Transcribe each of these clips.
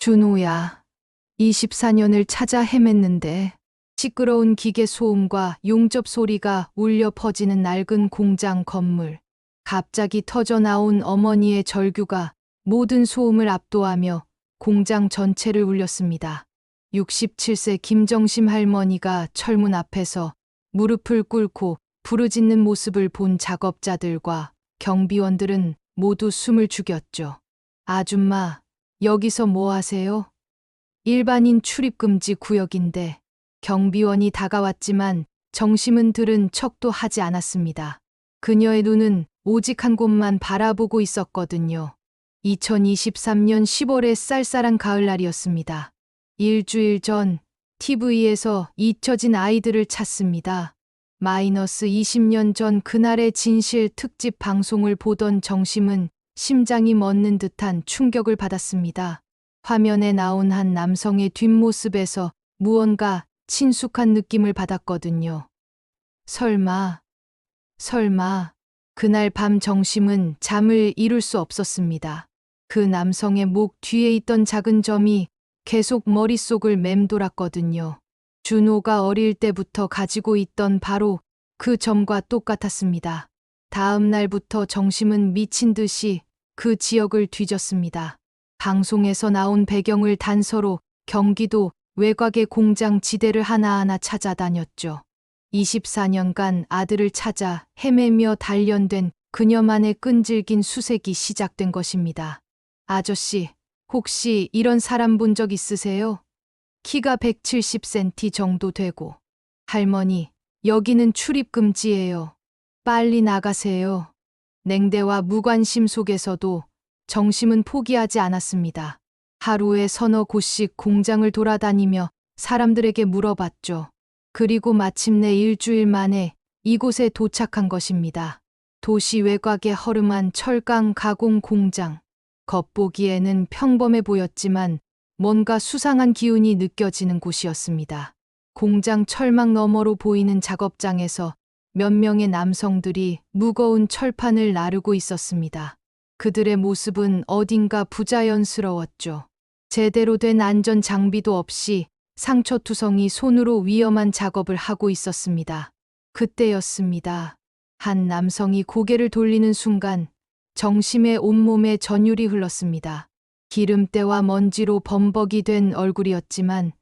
준호야, 24년을 찾아 헤맸는데 시끄러운 기계 소음과 용접 소리가 울려 퍼지는 낡은 공장 건물. 갑자기 터져 나온 어머니의 절규가 모든 소음을 압도하며 공장 전체를 울렸습니다. 67세 김정심 할머니가 철문 앞에서 무릎을 꿇고 부르짖는 모습을 본 작업자들과 경비원들은 모두 숨을 죽였죠. 아줌마, 여기서 뭐 하세요? 일반인 출입금지 구역인데 경비원이 다가왔지만 정심은 들은 척도 하지 않았습니다. 그녀의 눈은 오직 한 곳만 바라보고 있었거든요. 2023년 10월의 쌀쌀한 가을날이었습니다. 일주일 전 TV에서 잊혀진 아이들을 찾습니다. 마이너스 20년 전 그날의 진실 특집 방송을 보던 정심은 심장이 멎는 듯한 충격을 받았습니다. 화면에 나온 한 남성의 뒷모습에서 무언가 친숙한 느낌을 받았거든요. 설마, 그날 밤 정심은 잠을 이룰 수 없었습니다. 그 남성의 목 뒤에 있던 작은 점이 계속 머릿속을 맴돌았거든요. 준호가 어릴 때부터 가지고 있던 바로 그 점과 똑같았습니다. 다음 날부터 정심은 미친 듯이 그 지역을 뒤졌습니다. 방송에서 나온 배경을 단서로 경기도 외곽의 공장 지대를 하나하나 찾아다녔죠. 24년간 아들을 찾아 헤매며 단련된 그녀만의 끈질긴 수색이 시작된 것입니다. 아저씨, 혹시 이런 사람 본 적 있으세요? 키가 170cm 정도 되고. 할머니, 여기는 출입금지예요. 빨리 나가세요. 냉대와 무관심 속에서도 정심은 포기하지 않았습니다. 하루에 서너 곳씩 공장을 돌아다니며 사람들에게 물어봤죠. 그리고 마침내 일주일 만에 이곳에 도착한 것입니다. 도시 외곽의 허름한 철강 가공 공장. 겉보기에는 평범해 보였지만 뭔가 수상한 기운이 느껴지는 곳이었습니다. 공장 철망 너머로 보이는 작업장에서 몇 명의 남성들이 무거운 철판을 나르고 있었습니다. 그들의 모습은 어딘가 부자연스러웠죠. 제대로 된 안전 장비도 없이 상처투성이 손으로 위험한 작업을 하고 있었습니다. 그때였습니다. 한 남성이 고개를 돌리는 순간 정심의 온몸에 전율이 흘렀습니다. 기름때와 먼지로 범벅이 된 얼굴이었지만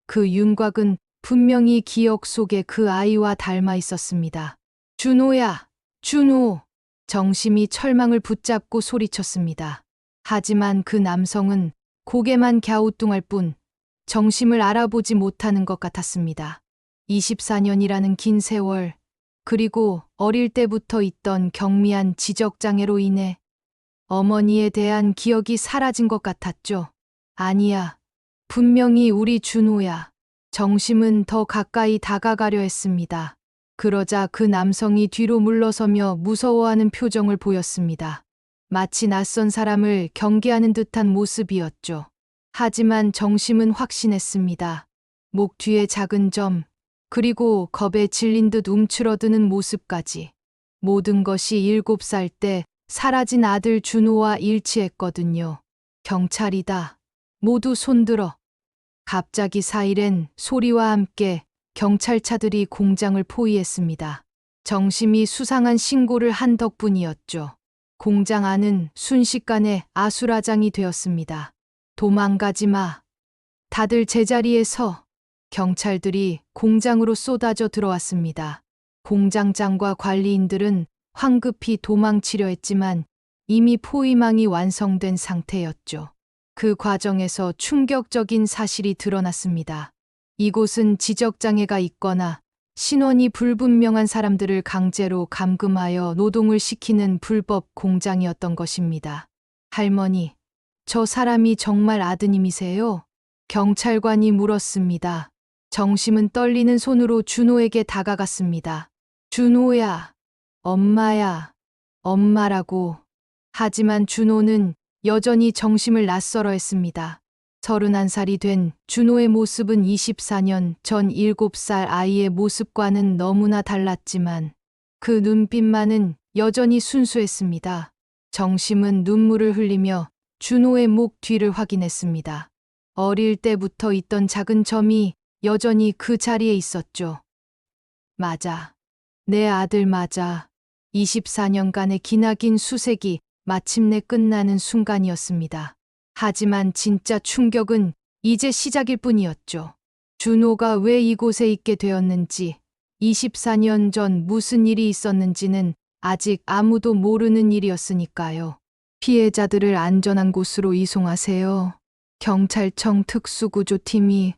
그 윤곽은 분명히 기억 속에 그 아이와 닮아 있었습니다. 준호야, 준호! 정심이 철망을 붙잡고 소리쳤습니다. 하지만 그 남성은 고개만 갸우뚱할 뿐 정심을 알아보지 못하는 것 같았습니다. 24년이라는 긴 세월, 그리고 어릴 때부터 있던 경미한 지적장애로 인해 어머니에 대한 기억이 사라진 것 같았죠. 아니야, 분명히 우리 준호야. 정심은 더 가까이 다가가려 했습니다. 그러자 그 남성이 뒤로 물러서며 무서워하는 표정을 보였습니다. 마치 낯선 사람을 경계하는 듯한 모습이었죠. 하지만 정심은 확신했습니다. 목 뒤에 작은 점, 그리고 겁에 질린 듯 움츠러드는 모습까지. 모든 것이 7살 때 사라진 아들 준호와 일치했거든요. 경찰이다. 모두 손들어. 갑자기 사이렌 소리와 함께 경찰차들이 공장을 포위했습니다. 정심이 수상한 신고를 한 덕분이었죠. 공장 안은 순식간에 아수라장이 되었습니다. 도망가지 마. 다들 제자리에 서. 경찰들이 공장으로 쏟아져 들어왔습니다. 공장장과 관리인들은 황급히 도망치려 했지만 이미 포위망이 완성된 상태였죠. 그 과정에서 충격적인 사실이 드러났습니다. 이곳은 지적장애가 있거나 신원이 불분명한 사람들을 강제로 감금하여 노동을 시키는 불법 공장이었던 것입니다. 할머니, 저 사람이 정말 아드님이세요? 경찰관이 물었습니다. 정심은 떨리는 손으로 준호에게 다가갔습니다. 준호야, 엄마야, 엄마라고. 하지만 준호는 여전히 정심을 낯설어 했습니다. 31살이 된 준호의 모습은 24년 전 7살 아이의 모습과는 너무나 달랐지만 그 눈빛만은 여전히 순수했습니다. 정심은 눈물을 흘리며 준호의 목 뒤를 확인했습니다. 어릴 때부터 있던 작은 점이 여전히 그 자리에 있었죠. 맞아. 내 아들 맞아. 24년간의 기나긴 수색이 마침내 끝나는 순간이었습니다. 하지만 진짜 충격은 이제 시작일 뿐이었죠. 준호가 왜 이곳에 있게 되었는지, 24년 전 무슨 일이 있었는지는 아직 아무도 모르는 일이었으니까요. 피해자들을 안전한 곳으로 이송하세요. 경찰청 특수구조팀이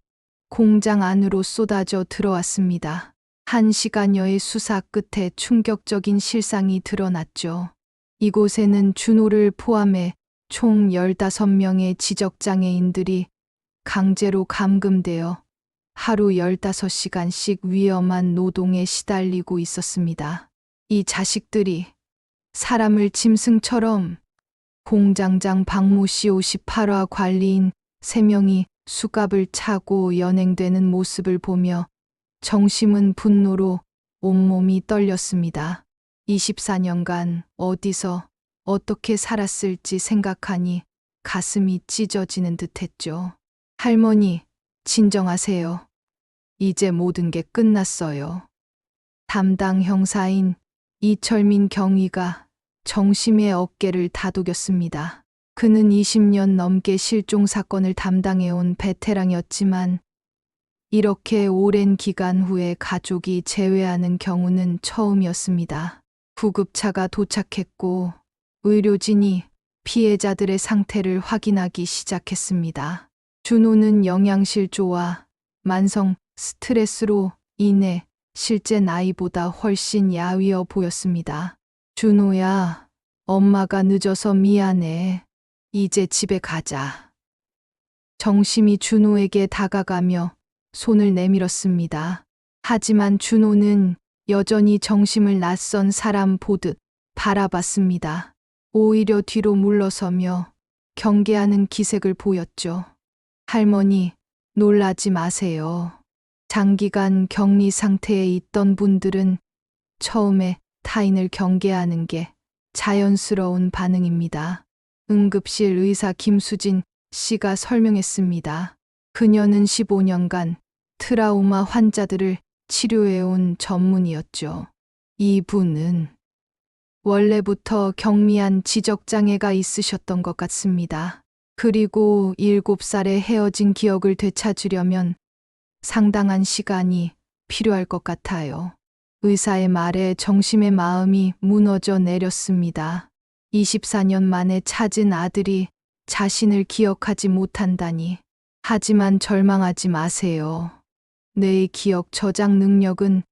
공장 안으로 쏟아져 들어왔습니다. 1시간여의 수사 끝에 충격적인 실상이 드러났죠. 이곳에는 준호를 포함해 총 15명의 지적장애인들이 강제로 감금되어 하루 15시간씩 위험한 노동에 시달리고 있었습니다. 이 자식들이 사람을 짐승처럼 공장장 박모 씨 58화 관리인 3명이 수갑을 차고 연행되는 모습을 보며 정심은 분노로 온몸이 떨렸습니다. 24년간 어디서 어떻게 살았을지 생각하니 가슴이 찢어지는 듯했죠. 할머니, 진정하세요. 이제 모든 게 끝났어요. 담당 형사인 이철민 경위가 정심의 어깨를 다독였습니다. 그는 20년 넘게 실종 사건을 담당해온 베테랑이었지만 이렇게 오랜 기간 후에 가족이 재회하는 경우는 처음이었습니다. 구급차가 도착했고 의료진이 피해자들의 상태를 확인하기 시작했습니다. 준호는 영양실조와 만성 스트레스로 인해 실제 나이보다 훨씬 야위어 보였습니다. 준호야, 엄마가 늦어서 미안해. 이제 집에 가자. 정심이 준호에게 다가가며 손을 내밀었습니다. 하지만 준호는 여전히 정심을 낯선 사람 보듯 바라봤습니다. 오히려 뒤로 물러서며 경계하는 기색을 보였죠. 할머니, 놀라지 마세요. 장기간 격리 상태에 있던 분들은 처음에 타인을 경계하는 게 자연스러운 반응입니다. 응급실 의사 김수진 씨가 설명했습니다. 그녀는 15년간 트라우마 환자들을 치료해온 전문의였죠. 이분은 원래부터 경미한 지적장애가 있으셨던 것 같습니다. 그리고 7살에 헤어진 기억을 되찾으려면 상당한 시간이 필요할 것 같아요. 의사의 말에 정심의 마음이 무너져 내렸습니다. 24년 만에 찾은 아들이 자신을 기억하지 못한다니. 하지만 절망하지 마세요. 뇌의 기억 저장 능력은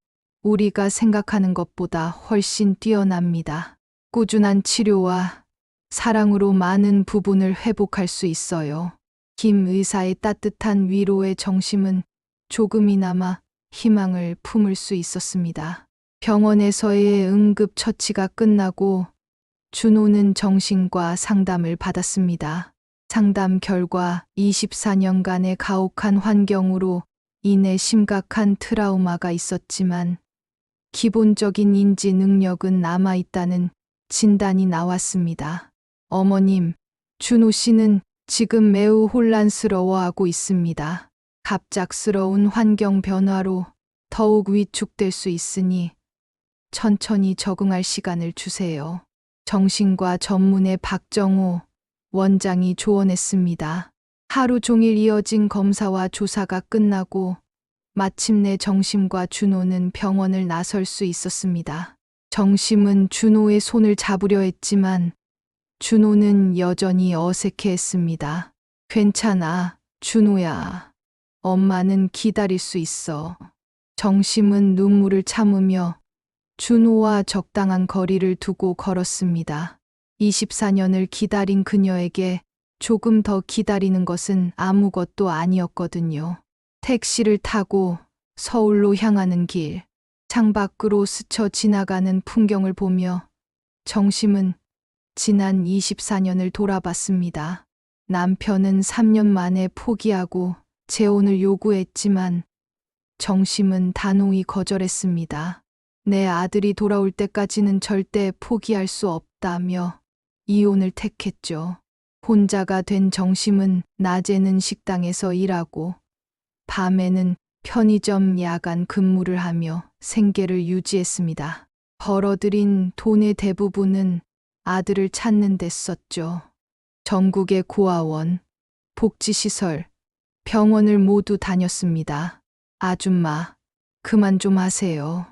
우리가 생각하는 것보다 훨씬 뛰어납니다. 꾸준한 치료와 사랑으로 많은 부분을 회복할 수 있어요. 김 의사의 따뜻한 위로에 정심은 조금이나마 희망을 품을 수 있었습니다. 병원에서의 응급처치가 끝나고 준호는 정신과 상담을 받았습니다. 상담 결과 24년간의 가혹한 환경으로 인해 심각한 트라우마가 있었지만 기본적인 인지 능력은 남아있다는 진단이 나왔습니다. 어머님, 준호 씨는 지금 매우 혼란스러워하고 있습니다. 갑작스러운 환경 변화로 더욱 위축될 수 있으니 천천히 적응할 시간을 주세요. 정신과 전문의 박정호 원장이 조언했습니다. 하루 종일 이어진 검사와 조사가 끝나고 마침내 정심과 준호는 병원을 나설 수 있었습니다. 정심은 준호의 손을 잡으려 했지만 준호는 여전히 어색해했습니다. 괜찮아, 준호야. 엄마는 기다릴 수 있어. 정심은 눈물을 참으며 준호와 적당한 거리를 두고 걸었습니다. 24년을 기다린 그녀에게 조금 더 기다리는 것은 아무것도 아니었거든요. 택시를 타고 서울로 향하는 길, 창밖으로 스쳐 지나가는 풍경을 보며 정심은 지난 24년을 돌아봤습니다. 남편은 3년 만에 포기하고 재혼을 요구했지만 정심은 단호히 거절했습니다. 내 아들이 돌아올 때까지는 절대 포기할 수 없다며 이혼을 택했죠. 혼자가 된 정심은 낮에는 식당에서 일하고 밤에는 편의점 야간 근무를 하며 생계를 유지했습니다. 벌어들인 돈의 대부분은 아들을 찾는 데 썼죠. 전국의 고아원, 복지시설, 병원을 모두 다녔습니다. 아줌마, 그만 좀 하세요.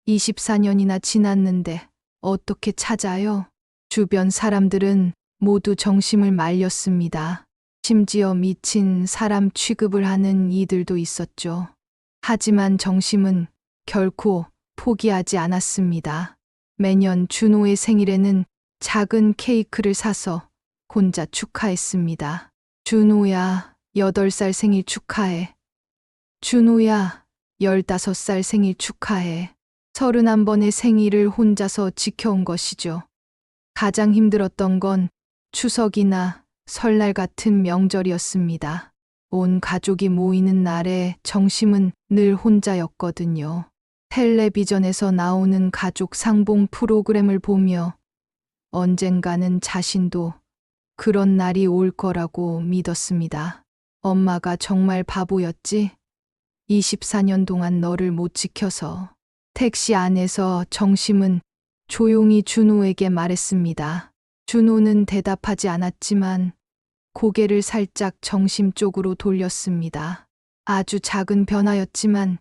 24년이나 지났는데 어떻게 찾아요? 주변 사람들은 모두 정심을 말렸습니다. 심지어 미친 사람 취급을 하는 이들도 있었죠. 하지만 정심은 결코 포기하지 않았습니다. 매년 준호의 생일에는 작은 케이크를 사서 혼자 축하했습니다. 준호야, 8살 생일 축하해. 준호야, 15살 생일 축하해. 31번의 생일을 혼자서 지켜온 것이죠. 가장 힘들었던 건 추석이나 설날 같은 명절이었습니다. 온 가족이 모이는 날에 정심은 늘 혼자였거든요. 텔레비전에서 나오는 가족 상봉 프로그램을 보며 언젠가는 자신도 그런 날이 올 거라고 믿었습니다. 엄마가 정말 바보였지? 24년 동안 너를 못 지켜서. 택시 안에서 정심은 조용히 준호에게 말했습니다. 준호는 대답하지 않았지만 고개를 살짝 정심 쪽으로 돌렸습니다. 아주 작은 변화였지만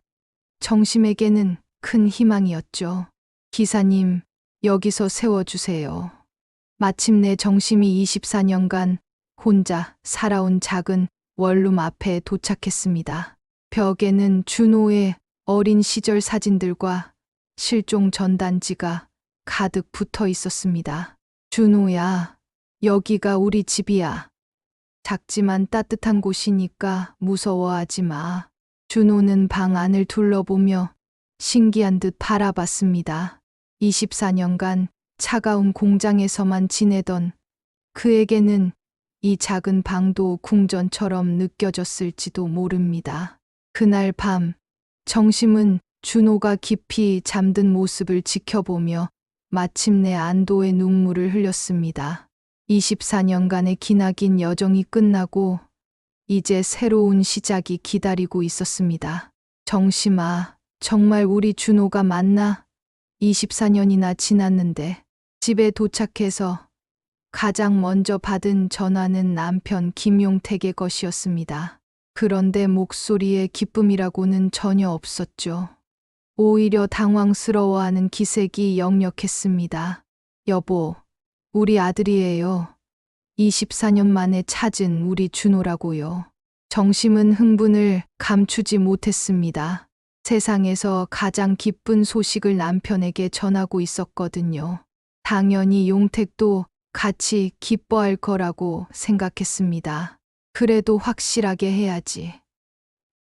정심에게는 큰 희망이었죠. 기사님, 여기서 세워주세요. 마침내 정심이 24년간 혼자 살아온 작은 원룸 앞에 도착했습니다. 벽에는 준호의 어린 시절 사진들과 실종 전단지가 가득 붙어 있었습니다. 준호야, 여기가 우리 집이야. 작지만 따뜻한 곳이니까 무서워하지 마. 준호는 방 안을 둘러보며 신기한 듯 바라봤습니다. 24년간 차가운 공장에서만 지내던 그에게는 이 작은 방도 궁전처럼 느껴졌을지도 모릅니다. 그날 밤, 정심은 준호가 깊이 잠든 모습을 지켜보며 마침내 안도의 눈물을 흘렸습니다. 24년간의 기나긴 여정이 끝나고 이제 새로운 시작이 기다리고 있었습니다. 정심아, 정말 우리 준호가 맞나? 24년이나 지났는데 집에 도착해서 가장 먼저 받은 전화는 남편 김용택의 것이었습니다. 그런데 목소리에 기쁨이라고는 전혀 없었죠. 오히려 당황스러워하는 기색이 역력했습니다. 여보, 우리 아들이에요. 24년 만에 찾은 우리 준호라고요. 정심은 흥분을 감추지 못했습니다. 세상에서 가장 기쁜 소식을 남편에게 전하고 있었거든요. 당연히 용택도 같이 기뻐할 거라고 생각했습니다. 그래도 확실하게 해야지.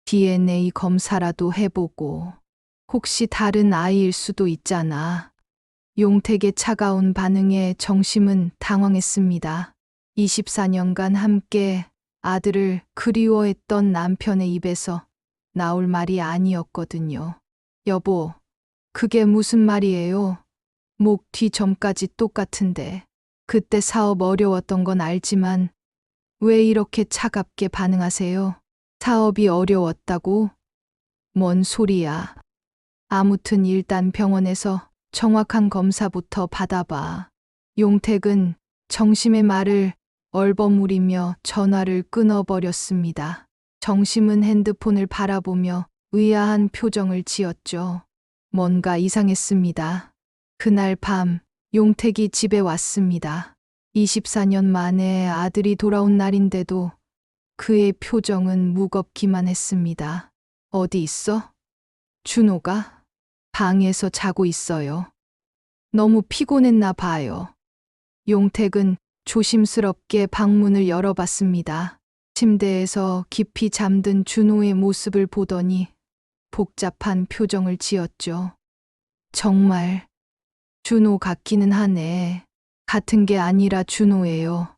DNA 검사라도 해보고. 혹시 다른 아이일 수도 있잖아. 용택의 차가운 반응에 정심은 당황했습니다. 24년간 함께 아들을 그리워했던 남편의 입에서 나올 말이 아니었거든요. 여보, 그게 무슨 말이에요? 목 뒤 점까지 똑같은데. 그때 사업 어려웠던 건 알지만 왜 이렇게 차갑게 반응하세요? 사업이 어려웠다고? 뭔 소리야. 아무튼 일단 병원에서 정확한 검사부터 받아봐. 용택은 정심의 말을 얼버무리며 전화를 끊어버렸습니다. 정심은 핸드폰을 바라보며 의아한 표정을 지었죠. 뭔가 이상했습니다. 그날 밤 용택이 집에 왔습니다. 24년 만에 아들이 돌아온 날인데도 그의 표정은 무겁기만 했습니다. 어디 있어? 준호가? 방에서 자고 있어요. 너무 피곤했나 봐요. 용택은 조심스럽게 방문을 열어봤습니다. 침대에서 깊이 잠든 준호의 모습을 보더니 복잡한 표정을 지었죠. 정말 준호 같기는 하네. 같은 게 아니라 준호예요.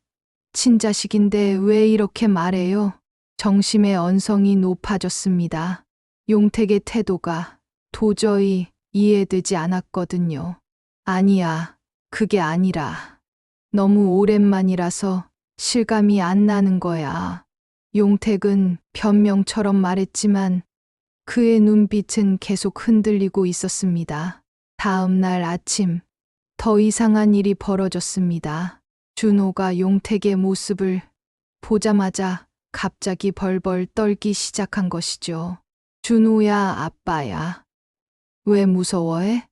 친자식인데 왜 이렇게 말해요? 정심의 언성이 높아졌습니다. 용택의 태도가 도저히 이해되지 않았거든요. 아니야, 그게 아니라 너무 오랜만이라서 실감이 안 나는 거야. 용택은 변명처럼 말했지만 그의 눈빛은 계속 흔들리고 있었습니다. 다음 날 아침, 더 이상한 일이 벌어졌습니다. 준호가 용택의 모습을 보자마자 갑자기 벌벌 떨기 시작한 것이죠. 준호야, 아빠야. 왜 무서워해?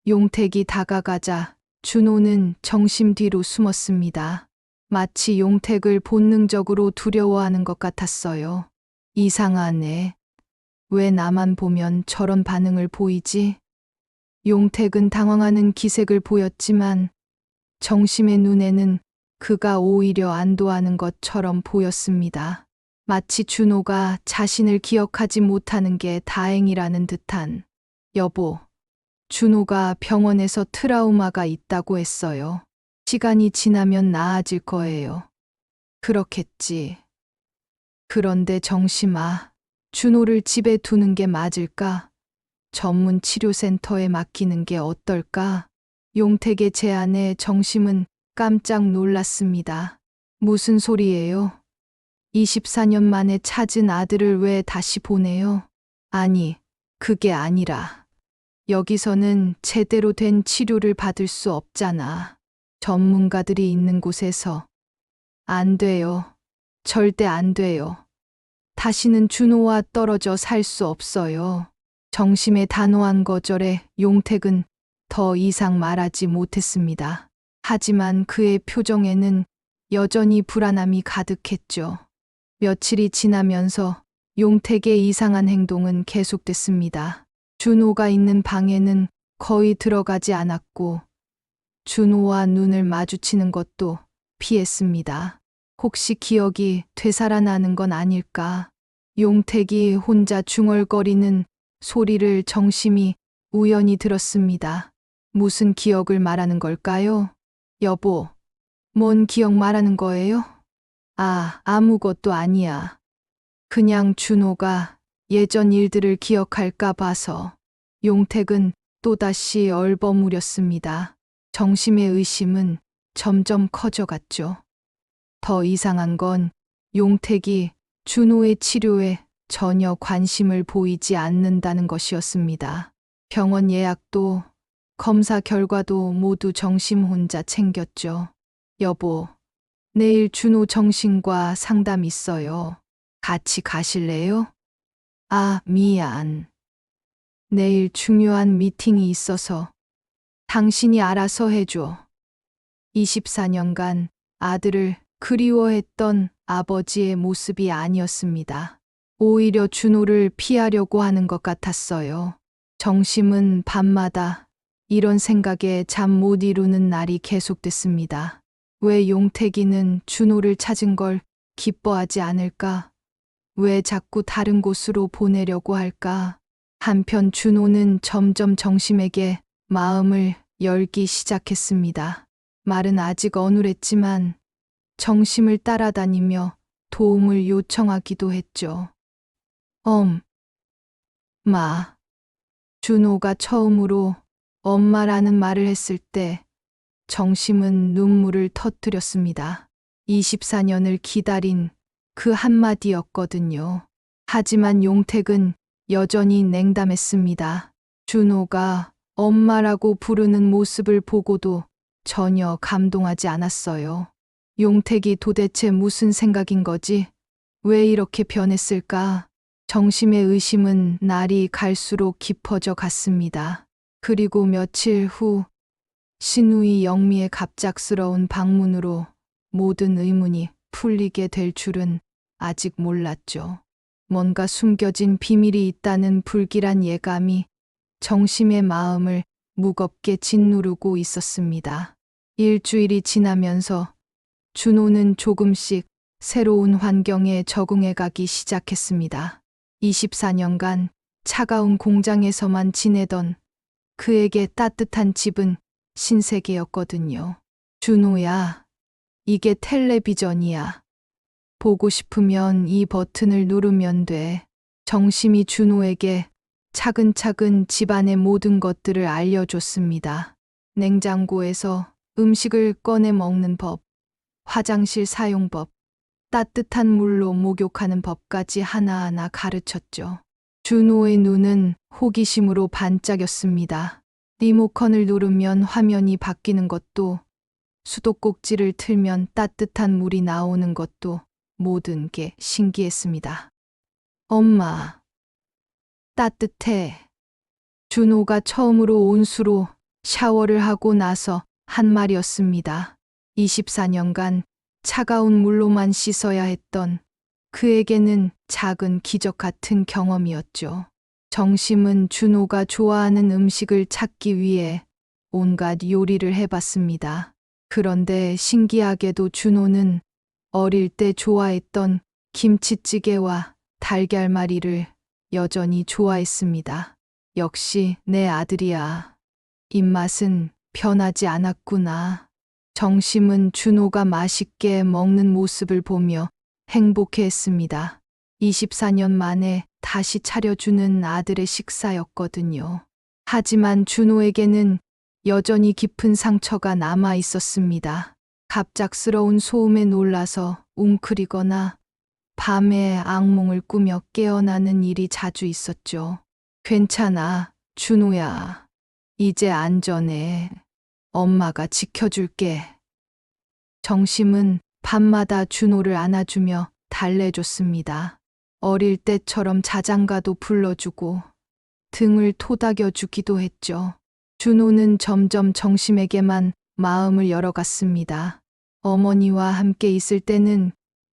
용택이 다가가자 준호는 정심 뒤로 숨었습니다. 마치 용택을 본능적으로 두려워하는 것 같았어요. 이상하네. 왜 나만 보면 저런 반응을 보이지? 용택은 당황하는 기색을 보였지만 정심의 눈에는 그가 오히려 안도하는 것처럼 보였습니다. 마치 준호가 자신을 기억하지 못하는 게 다행이라는 듯한. 여보, 준호가 병원에서 트라우마가 있다고 했어요. 시간이 지나면 나아질 거예요. 그렇겠지. 그런데 정심아, 준호를 집에 두는 게 맞을까? 전문 치료센터에 맡기는 게 어떨까? 용택의 제안에 정심은 깜짝 놀랐습니다. 무슨 소리예요? 24년 만에 찾은 아들을 왜 다시 보내요? 아니, 그게 아니라 여기서는 제대로 된 치료를 받을 수 없잖아. 전문가들이 있는 곳에서. 안 돼요. 절대 안 돼요. 다시는 준호와 떨어져 살 수 없어요. 정심의 단호한 거절에 용택은 더 이상 말하지 못했습니다. 하지만 그의 표정에는 여전히 불안함이 가득했죠. 며칠이 지나면서 용택의 이상한 행동은 계속됐습니다. 준호가 있는 방에는 거의 들어가지 않았고 준호와 눈을 마주치는 것도 피했습니다. 혹시 기억이 되살아나는 건 아닐까? 용택이 혼자 중얼거리는 소리를 정심이 우연히 들었습니다. 무슨 기억을 말하는 걸까요? 여보, 뭔 기억 말하는 거예요? 아무것도 아니야. 그냥 준호가 예전 일들을 기억할까 봐서. 용택은 또다시 얼버무렸습니다. 정심의 의심은 점점 커져갔죠. 더 이상한 건 용택이 준호의 치료에 전혀 관심을 보이지 않는다는 것이었습니다. 병원 예약도 검사 결과도 모두 정심 혼자 챙겼죠. 여보, 내일 준호 정신과 상담 있어요. 같이 가실래요? 미안. 내일 중요한 미팅이 있어서 당신이 알아서 해줘. 24년간 아들을 그리워했던 아버지의 모습이 아니었습니다. 오히려 준호를 피하려고 하는 것 같았어요. 정심은 밤마다 이런 생각에 잠 못 이루는 날이 계속됐습니다. 왜 용택이는 준호를 찾은 걸 기뻐하지 않을까? 왜 자꾸 다른 곳으로 보내려고 할까? 한편 준호는 점점 정심에게 마음을 열기 시작했습니다. 말은 아직 어눌했지만 정심을 따라다니며 도움을 요청하기도 했죠. 준호가 처음으로 엄마라는 말을 했을 때 정심은 눈물을 터뜨렸습니다. 24년을 기다린 그 한마디였거든요. 하지만 용택은 여전히 냉담했습니다. 준호가 엄마라고 부르는 모습을 보고도 전혀 감동하지 않았어요. 용택이 도대체 무슨 생각인 거지? 왜 이렇게 변했을까? 정심의 의심은 날이 갈수록 깊어져 갔습니다. 그리고 며칠 후 신우이 영미의 갑작스러운 방문으로 모든 의문이 풀리게 될 줄은 아직 몰랐죠. 뭔가 숨겨진 비밀이 있다는 불길한 예감이 정심의 마음을 무겁게 짓누르고 있었습니다. 일주일이 지나면서 준호는 조금씩 새로운 환경에 적응해 가기 시작했습니다. 24년간 차가운 공장에서만 지내던 그에게 따뜻한 집은 신세계였거든요. 준호야, 이게 텔레비전이야. 보고 싶으면 이 버튼을 누르면 돼. 정심이 준호에게 차근차근 집안의 모든 것들을 알려줬습니다. 냉장고에서 음식을 꺼내 먹는 법, 화장실 사용법, 따뜻한 물로 목욕하는 법까지 하나하나 가르쳤죠. 준호의 눈은 호기심으로 반짝였습니다. 리모컨을 누르면 화면이 바뀌는 것도, 수도꼭지를 틀면 따뜻한 물이 나오는 것도 모든 게 신기했습니다. 엄마, 따뜻해. 준호가 처음으로 온수로 샤워를 하고 나서 한 말이었습니다. 24년간 차가운 물로만 씻어야 했던 그에게는 작은 기적 같은 경험이었죠. 정심은 준호가 좋아하는 음식을 찾기 위해 온갖 요리를 해봤습니다. 그런데 신기하게도 준호는 어릴 때 좋아했던 김치찌개와 달걀말이를 여전히 좋아했습니다. 역시 내 아들이야. 입맛은 변하지 않았구나. 정심은 준호가 맛있게 먹는 모습을 보며 행복해했습니다. 24년 만에 다시 차려주는 아들의 식사였거든요. 하지만 준호에게는 여전히 깊은 상처가 남아 있었습니다. 갑작스러운 소음에 놀라서 웅크리거나 밤에 악몽을 꾸며 깨어나는 일이 자주 있었죠. 괜찮아, 준호야. 이제 안전해. 엄마가 지켜줄게. 정심은 밤마다 준호를 안아주며 달래줬습니다. 어릴 때처럼 자장가도 불러주고 등을 토닥여주기도 했죠. 준호는 점점 정심에게만 마음을 열어갔습니다. 어머니와 함께 있을 때는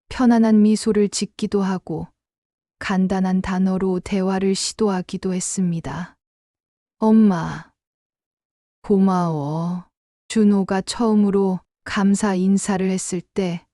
편안한 미소를 짓기도 하고 간단한 단어로 대화를 시도하기도 했습니다. 엄마, 고마워. 준호가 처음으로 감사 인사를 했을 때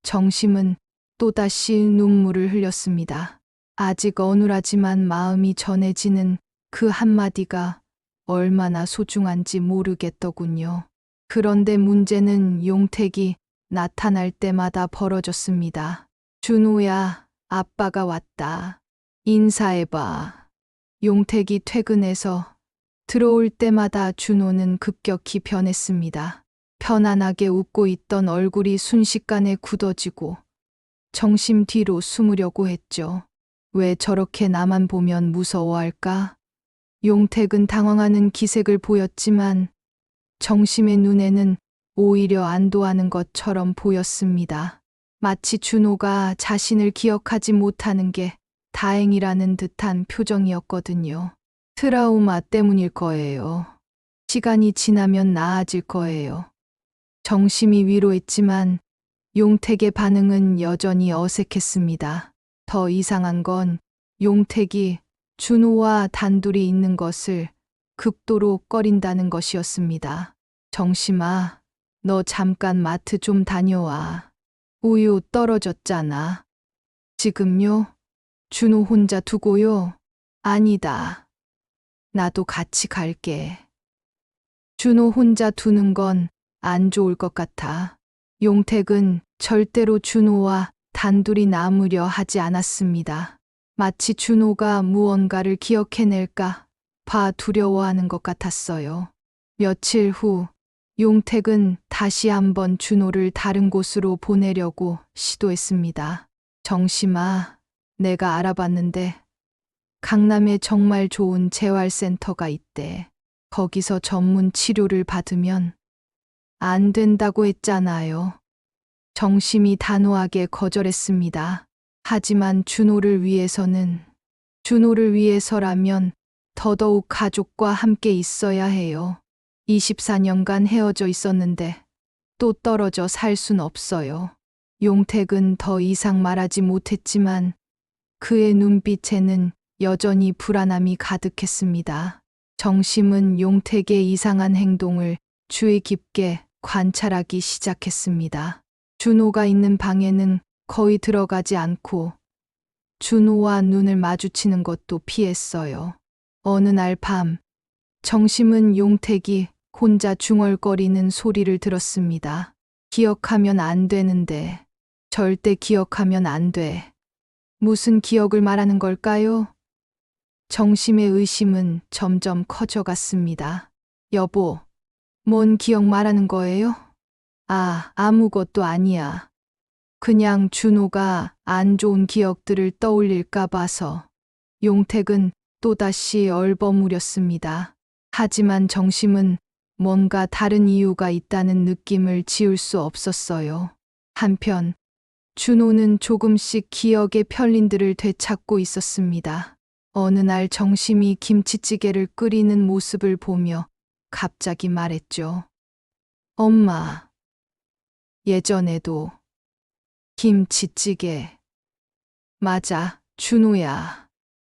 정심은 또다시 눈물을 흘렸습니다. 아직 어눌하지만 마음이 전해지는 그 한마디가 얼마나 소중한지 모르겠더군요. 그런데 문제는 용택이 나타날 때마다 벌어졌습니다. 준호야, 아빠가 왔다. 인사해봐. 용택이 퇴근해서 들어올 때마다 준호는 급격히 변했습니다. 편안하게 웃고 있던 얼굴이 순식간에 굳어지고 정심 뒤로 숨으려고 했죠. 왜 저렇게 나만 보면 무서워할까? 용택은 당황하는 기색을 보였지만 정심의 눈에는 오히려 안도하는 것처럼 보였습니다. 마치 준호가 자신을 기억하지 못하는 게 다행이라는 듯한 표정이었거든요. 트라우마 때문일 거예요. 시간이 지나면 나아질 거예요. 정심이 위로했지만 용택의 반응은 여전히 어색했습니다. 더 이상한 건 용택이 준호와 단둘이 있는 것을 극도로 꺼린다는 것이었습니다. 정심아, 너 잠깐 마트 좀 다녀와. 우유 떨어졌잖아. 지금요? 준호 혼자 두고요? 아니다. 나도 같이 갈게. 준호 혼자 두는 건 안 좋을 것 같아. 용택은 절대로 준호와 단둘이 남으려 하지 않았습니다. 마치 준호가 무언가를 기억해낼까 봐 두려워하는 것 같았어요. 며칠 후 용택은 다시 한번 준호를 다른 곳으로 보내려고 시도했습니다. 정심아, 내가 알아봤는데 강남에 정말 좋은 재활센터가 있대. 거기서 전문 치료를 받으면 안 된다고 했잖아요. 정심이 단호하게 거절했습니다. 하지만 준호를 위해서라면 더더욱 가족과 함께 있어야 해요. 24년간 헤어져 있었는데 또 떨어져 살 순 없어요. 용택은 더 이상 말하지 못했지만 그의 눈빛에는 여전히 불안함이 가득했습니다. 정심은 용택의 이상한 행동을 주의 깊게 관찰하기 시작했습니다. 준호가 있는 방에는 거의 들어가지 않고 준호와 눈을 마주치는 것도 피했어요. 어느 날 밤, 정심은 용택이 혼자 중얼거리는 소리를 들었습니다. 기억하면 안 되는데, 절대 기억하면 안 돼. 무슨 기억을 말하는 걸까요? 정심의 의심은 점점 커져갔습니다. 여보, 뭔 기억 말하는 거예요? 아무것도 아니야. 그냥 준호가 안 좋은 기억들을 떠올릴까 봐서. 용택은 또다시 얼버무렸습니다. 하지만 정심은 뭔가 다른 이유가 있다는 느낌을 지울 수 없었어요. 한편 준호는 조금씩 기억의 편린들을 되찾고 있었습니다. 어느 날 정심이 김치찌개를 끓이는 모습을 보며 갑자기 말했죠. 엄마, 예전에도 김치찌개. 맞아, 준호야.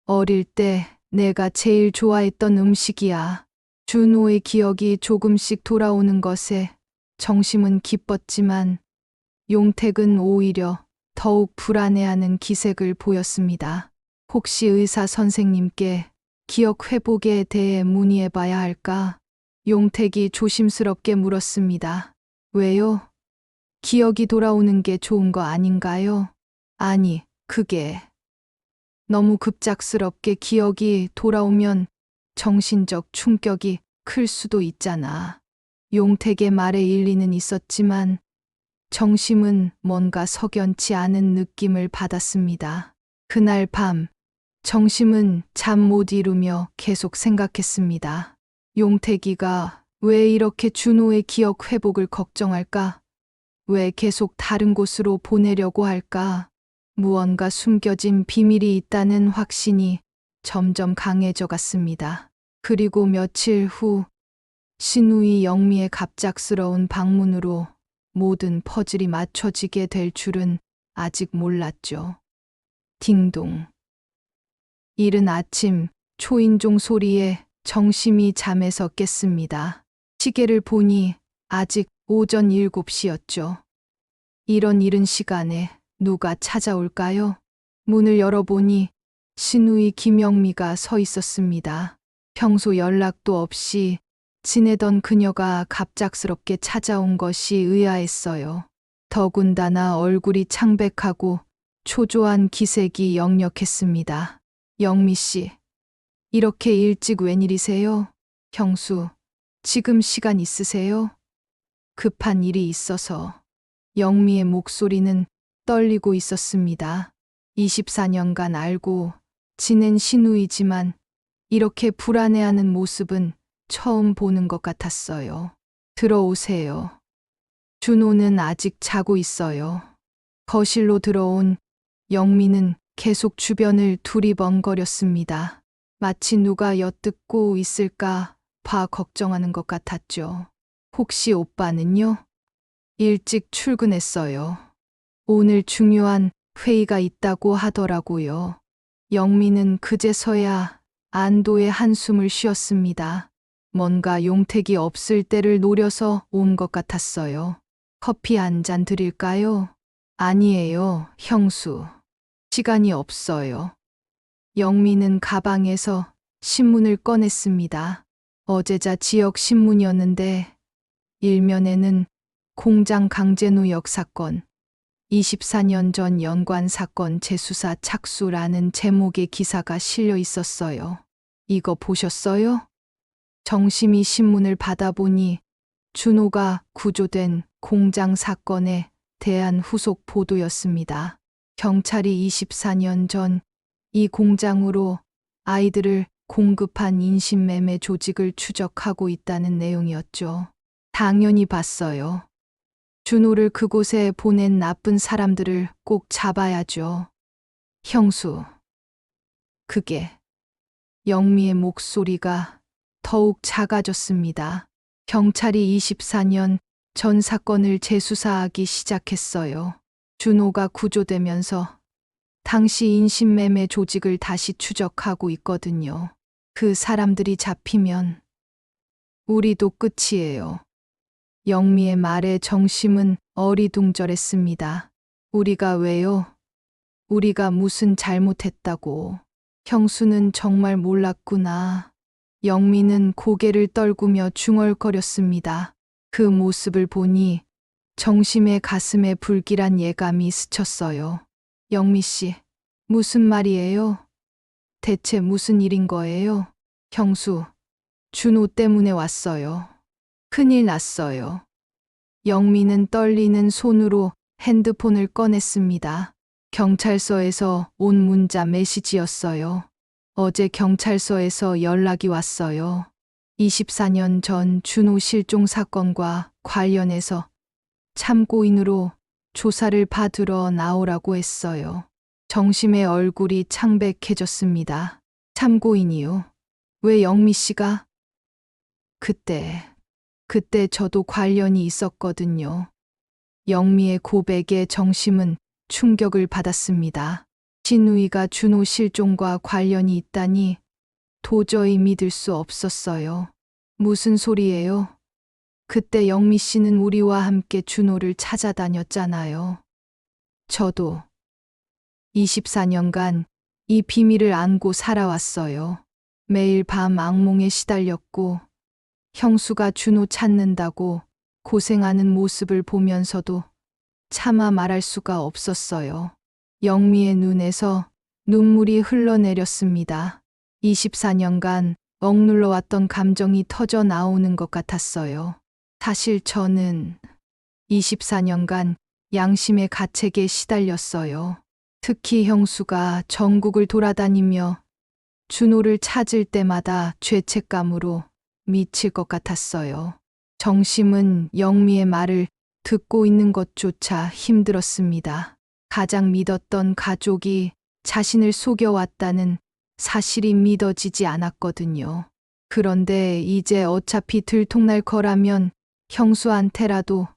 어릴 때 내가 제일 좋아했던 음식이야. 준호의 기억이 조금씩 돌아오는 것에 정심은 기뻤지만 용택은 오히려 더욱 불안해하는 기색을 보였습니다. 혹시 의사 선생님께 기억 회복에 대해 문의해 봐야 할까? 용택이 조심스럽게 물었습니다. 왜요? 기억이 돌아오는 게 좋은 거 아닌가요? 아니, 그게 너무 급작스럽게 기억이 돌아오면 정신적 충격이 클 수도 있잖아. 용택의 말에 일리는 있었지만 정심은 뭔가 석연치 않은 느낌을 받았습니다. 그날 밤 정심은 잠 못 이루며 계속 생각했습니다. 용택이가 왜 이렇게 준호의 기억 회복을 걱정할까? 왜 계속 다른 곳으로 보내려고 할까? 무언가 숨겨진 비밀이 있다는 확신이 점점 강해져 갔습니다. 그리고 며칠 후 신우이 영미의 갑작스러운 방문으로 모든 퍼즐이 맞춰지게 될 줄은 아직 몰랐죠. 딩동. 이른 아침 초인종 소리에 정심이 잠에서 깼습니다. 시계를 보니 아직 오전 7시였죠. 이런 이른 시간에 누가 찾아올까요? 문을 열어보니 신우이 김영미가 서 있었습니다. 평소 연락도 없이 지내던 그녀가 갑작스럽게 찾아온 것이 의아했어요. 더군다나 얼굴이 창백하고 초조한 기색이 역력했습니다. 영미 씨, 이렇게 일찍 웬일이세요? 형수, 지금 시간 있으세요? 급한 일이 있어서. 영미의 목소리는 떨리고 있었습니다. 24년간 알고 지낸 신우이지만 이렇게 불안해하는 모습은 처음 보는 것 같았어요. 들어오세요. 준호는 아직 자고 있어요. 거실로 들어온 영미는 계속 주변을 두리번거렸습니다. 마치 누가 엿듣고 있을까 봐 걱정하는 것 같았죠. 혹시 오빠는요? 일찍 출근했어요. 오늘 중요한 회의가 있다고 하더라고요. 영미는 그제서야 안도의 한숨을 쉬었습니다. 뭔가 용택이 없을 때를 노려서 온 것 같았어요. 커피 한 잔 드릴까요? 아니에요, 형수. 시간이 없어요. 영미는 가방에서 신문을 꺼냈습니다. 어제자 지역 신문이었는데 일면에는 공장 강제노역 사건, 24년 전 연관 사건 재수사 착수라는 제목의 기사가 실려 있었어요. 이거 보셨어요? 정심이 신문을 받아보니 준호가 구조된 공장 사건에 대한 후속 보도였습니다. 경찰이 24년 전 이 공장으로 아이들을 공급한 인신매매 조직을 추적하고 있다는 내용이었죠. 당연히 봤어요. 준호를 그곳에 보낸 나쁜 사람들을 꼭 잡아야죠. 형수. 그게. 영미의 목소리가 더욱 작아졌습니다. 경찰이 24년 전 사건을 재수사하기 시작했어요. 준호가 구조되면서 당시 인신매매 조직을 다시 추적하고 있거든요. 그 사람들이 잡히면 우리도 끝이에요. 영미의 말에 정심은 어리둥절했습니다. 우리가 왜요? 우리가 무슨 잘못했다고. 형수는 정말 몰랐구나. 영미는 고개를 떨구며 중얼거렸습니다. 그 모습을 보니 정심의 가슴에 불길한 예감이 스쳤어요. 영미 씨, 무슨 말이에요? 대체 무슨 일인 거예요? 형수, 준호 때문에 왔어요. 큰일 났어요. 영미는 떨리는 손으로 핸드폰을 꺼냈습니다. 경찰서에서 온 문자 메시지였어요. 어제 경찰서에서 연락이 왔어요. 24년 전 준호 실종 사건과 관련해서 참고인으로 조사를 받으러 나오라고 했어요. 정심의 얼굴이 창백해졌습니다. 참고인이요? 왜 영미 씨가? 그때 저도 관련이 있었거든요. 영미의 고백에 정심은 충격을 받았습니다. 신우이가 준호 실종과 관련이 있다니 도저히 믿을 수 없었어요. 무슨 소리예요? 그때 영미 씨는 우리와 함께 준호를 찾아다녔잖아요. 저도 24년간 이 비밀을 안고 살아왔어요. 매일 밤 악몽에 시달렸고 형수가 준호 찾는다고 고생하는 모습을 보면서도 차마 말할 수가 없었어요. 영미의 눈에서 눈물이 흘러내렸습니다. 24년간 억눌러왔던 감정이 터져 나오는 것 같았어요. 사실 저는 24년간 양심의 가책에 시달렸어요. 특히 형수가 전국을 돌아다니며 준호를 찾을 때마다 죄책감으로 미칠 것 같았어요. 정심은 영미의 말을 듣고 있는 것조차 힘들었습니다. 가장 믿었던 가족이 자신을 속여왔다는 사실이 믿어지지 않았거든요. 그런데 이제 어차피 들통날 거라면 형수한테라도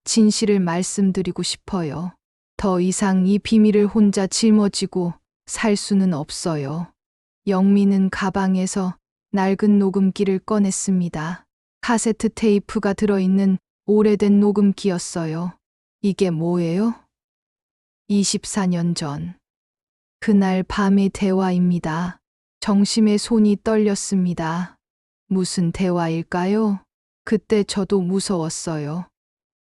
진실을 말씀드리고 싶어요. 더 이상 이 비밀을 혼자 짊어지고 살 수는 없어요. 영미는 가방에서 낡은 녹음기를 꺼냈습니다. 카세트 테이프가 들어있는 오래된 녹음기였어요. 이게 뭐예요? 24년 전. 그날 밤의 대화입니다. 정심의 손이 떨렸습니다. 무슨 대화일까요? 그때 저도 무서웠어요.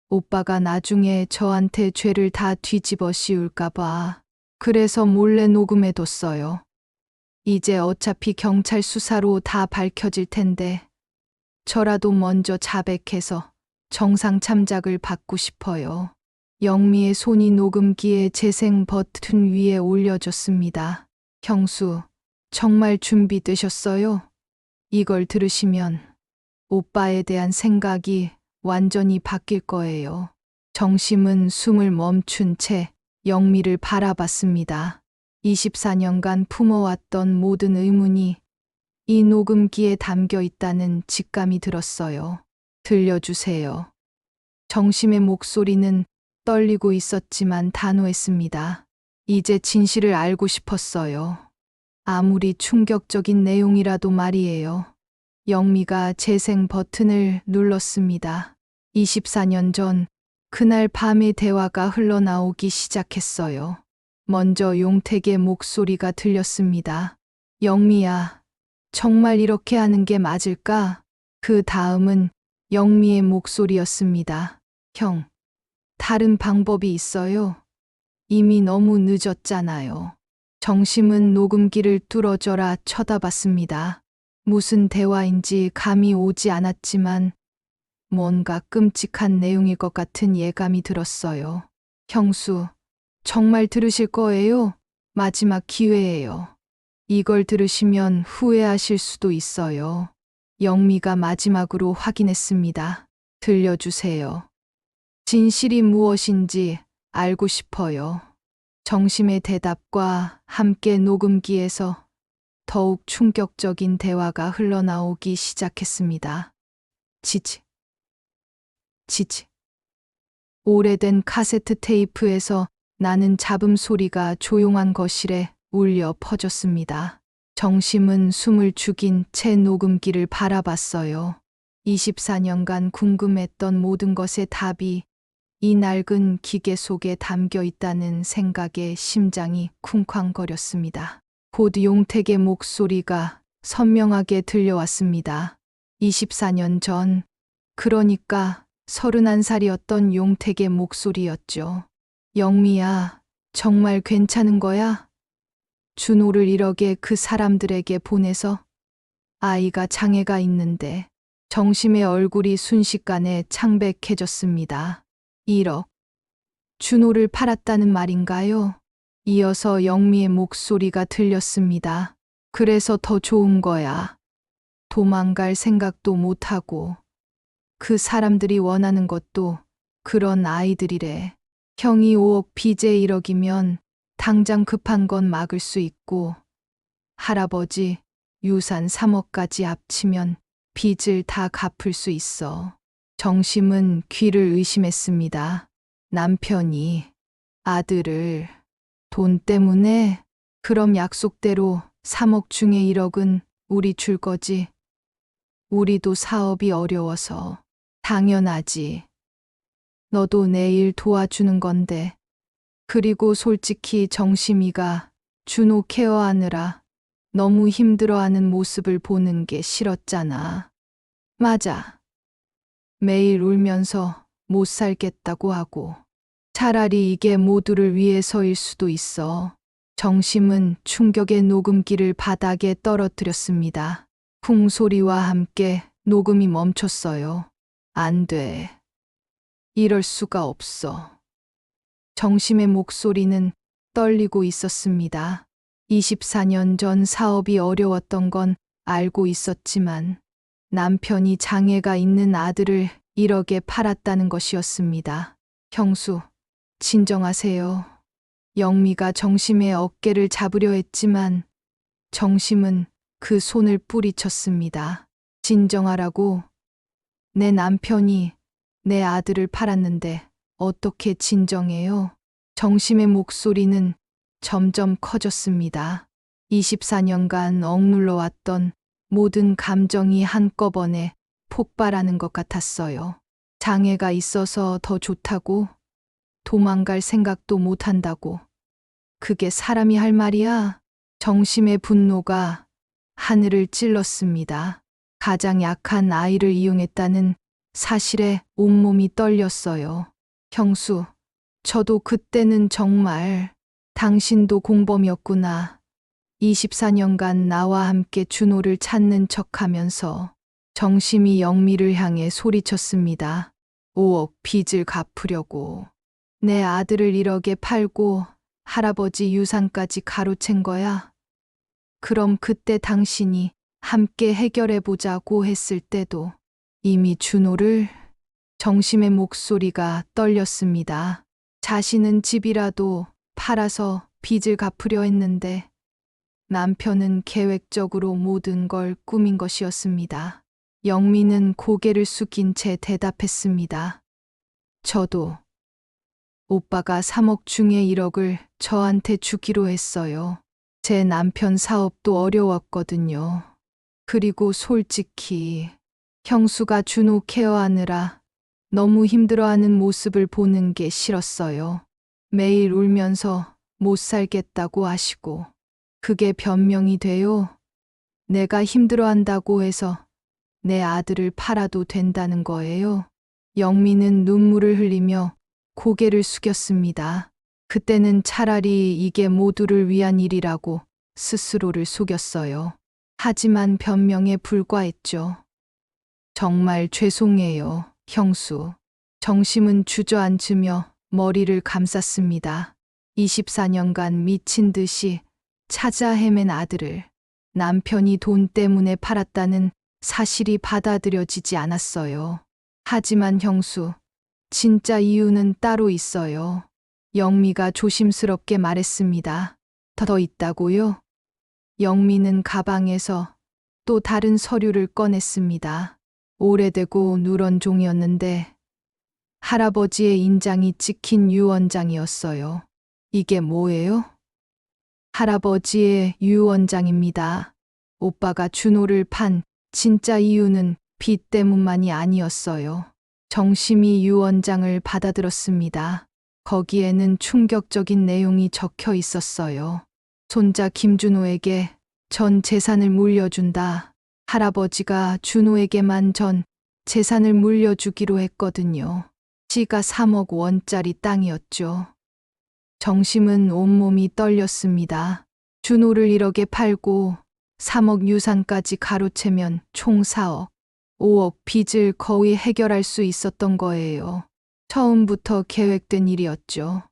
오빠가 나중에 저한테 죄를 다 뒤집어 씌울까봐. 그래서 몰래 녹음해뒀어요. 이제 어차피 경찰 수사로 다 밝혀질 텐데 저라도 먼저 자백해서 정상 참작을 받고 싶어요. 영미의 손이 녹음기의 재생 버튼 위에 올려졌습니다. 형수, 정말 준비되셨어요? 이걸 들으시면 오빠에 대한 생각이 완전히 바뀔 거예요. 정심은 숨을 멈춘 채 영미를 바라봤습니다. 24년간 품어왔던 모든 의문이 이 녹음기에 담겨 있다는 직감이 들었어요. 들려주세요. 정심의 목소리는 떨리고 있었지만 단호했습니다. 이제 진실을 알고 싶었어요. 아무리 충격적인 내용이라도 말이에요. 영미가 재생 버튼을 눌렀습니다. 24년 전 그날 밤의 대화가 흘러나오기 시작했어요. 먼저 용택의 목소리가 들렸습니다. 영미야, 정말 이렇게 하는 게 맞을까? 그 다음은 영미의 목소리였습니다. 형, 다른 방법이 있어요. 이미 너무 늦었잖아요. 정심은 녹음기를 뚫어져라 쳐다봤습니다. 무슨 대화인지 감이 오지 않았지만 뭔가 끔찍한 내용일 것 같은 예감이 들었어요. 형수, 정말 들으실 거예요? 마지막 기회예요. 이걸 들으시면 후회하실 수도 있어요. 영미가 마지막으로 확인했습니다. 들려주세요. 진실이 무엇인지 알고 싶어요. 정심의 대답과 함께 녹음기에서 더욱 충격적인 대화가 흘러나오기 시작했습니다. 지지. 오래된 카세트 테이프에서 나는 잡음 소리가 조용한 거실에 울려 퍼졌습니다. 정심은 숨을 죽인 채 녹음기를 바라봤어요. 24년간 궁금했던 모든 것의 답이 이 낡은 기계 속에 담겨 있다는 생각에 심장이 쿵쾅거렸습니다. 곧 용택의 목소리가 선명하게 들려왔습니다. 24년 전, 그러니까 31살이었던 용택의 목소리였죠. 영미야, 정말 괜찮은 거야? 준호를 이렇게 그 사람들에게 보내서 아이가 장애가 있는데 정심의 얼굴이 순식간에 창백해졌습니다. 1억. 준호를 팔았다는 말인가요? 이어서 영미의 목소리가 들렸습니다. 그래서 더 좋은 거야. 도망갈 생각도 못하고 그 사람들이 원하는 것도 그런 아이들이래. 형이 5억 빚에 1억이면 당장 급한 건 막을 수 있고 할아버지 유산 3억까지 합치면 빚을 다 갚을 수 있어. 정심은 귀를 의심했습니다. 남편이 아들을 돈 때문에? 그럼 약속대로 3억 중에 1억은 우리 줄 거지. 우리도 사업이 어려워서. 당연하지. 너도 내일 도와주는 건데. 그리고 솔직히 정심이가 준호 케어하느라 너무 힘들어하는 모습을 보는 게 싫었잖아. 맞아. 매일 울면서 못 살겠다고 하고. 차라리 이게 모두를 위해서일 수도 있어. 정심은 충격의 녹음기를 바닥에 떨어뜨렸습니다. 쿵 소리와 함께 녹음이 멈췄어요. 안 돼. 이럴 수가 없어. 정심의 목소리는 떨리고 있었습니다. 24년 전 사업이 어려웠던 건 알고 있었지만 남편이 장애가 있는 아들을 1억에 팔았다는 것이었습니다. 형수, 진정하세요. 영미가 정심의 어깨를 잡으려 했지만 정심은 그 손을 뿌리쳤습니다. 진정하라고. 내 남편이 내 아들을 팔았는데 어떻게 진정해요? 정심의 목소리는 점점 커졌습니다. 24년간 억눌러 왔던 모든 감정이 한꺼번에 폭발하는 것 같았어요. 장애가 있어서 더 좋다고? 도망갈 생각도 못 한다고. 그게 사람이 할 말이야? 정심의 분노가 하늘을 찔렀습니다. 가장 약한 아이를 이용했다는 사실에 온몸이 떨렸어요. 형수, 저도 그때는 정말 당신도 공범이었구나. 24년간 나와 함께 준호를 찾는 척하면서 정심이 영미를 향해 소리쳤습니다. 5억 빚을 갚으려고. 내 아들을 1억에 팔고 할아버지 유산까지 가로챈 거야. 그럼 그때 당신이 함께 해결해보자고 했을 때도 이미 준호를. 정심의 목소리가 떨렸습니다. 자신은 집이라도 팔아서 빚을 갚으려 했는데 남편은 계획적으로 모든 걸 꾸민 것이었습니다. 영미는 고개를 숙인 채 대답했습니다. 저도. 오빠가 3억 중에 1억을 저한테 주기로 했어요. 제 남편 사업도 어려웠거든요. 그리고 솔직히 형수가 준호 케어하느라 너무 힘들어하는 모습을 보는 게 싫었어요. 매일 울면서 못 살겠다고 하시고. 그게 변명이 돼요? 내가 힘들어한다고 해서 내 아들을 팔아도 된다는 거예요? 영미는 눈물을 흘리며 고개를 숙였습니다. 그때는 차라리 이게 모두를 위한 일이라고 스스로를 속였어요. 하지만 변명에 불과했죠. 정말 죄송해요, 형수. 정심은 주저앉으며 머리를 감쌌습니다. 24년간 미친 듯이 찾아 헤맨 아들을 남편이 돈 때문에 팔았다는 사실이 받아들여지지 않았어요. 하지만 형수, 진짜 이유는 따로 있어요. 영미가 조심스럽게 말했습니다. 더 있다고요? 영미는 가방에서 또 다른 서류를 꺼냈습니다. 오래되고 누런 종이었는데 할아버지의 인장이 찍힌 유언장이었어요. 이게 뭐예요? 할아버지의 유언장입니다. 오빠가 준호를 판 진짜 이유는 빚 때문만이 아니었어요. 정심이 유언장을 받아들었습니다. 거기에는 충격적인 내용이 적혀 있었어요. 손자 김준호에게 전 재산을 물려준다. 할아버지가 준호에게만 전 재산을 물려주기로 했거든요. 시가 3억 원짜리 땅이었죠. 정심은 온몸이 떨렸습니다. 준호를 1억에 팔고 3억 유산까지 가로채면 총 4억. 5억 빚을 거의 해결할 수 있었던 거예요. 처음부터 계획된 일이었죠.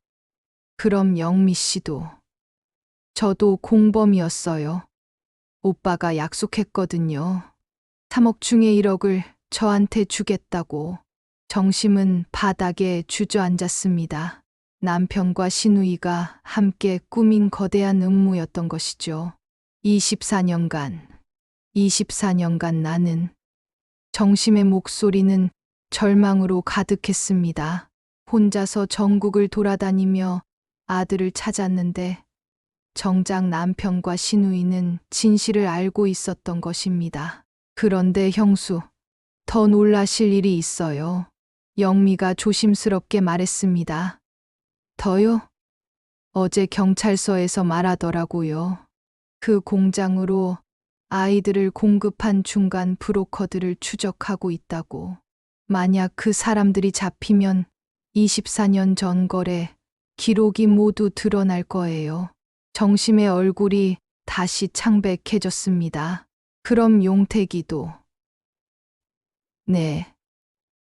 그럼 영미 씨도, 저도 공범이었어요. 오빠가 약속했거든요. 3억 중에 1억을 저한테 주겠다고. 정심은 바닥에 주저앉았습니다. 남편과 시누이가 함께 꾸민 거대한 음모였던 것이죠. 24년간 나는, 정심의 목소리는 절망으로 가득했습니다. 혼자서 전국을 돌아다니며 아들을 찾았는데 정작 남편과 시누이는 진실을 알고 있었던 것입니다. 그런데 형수, 더 놀라실 일이 있어요. 영미가 조심스럽게 말했습니다. 더요? 어제 경찰서에서 말하더라고요. 그 공장으로 아이들을 공급한 중간 브로커들을 추적하고 있다고. 만약 그 사람들이 잡히면 24년 전 거래 기록이 모두 드러날 거예요. 정심의 얼굴이 다시 창백해졌습니다. 그럼 용택이도. 네.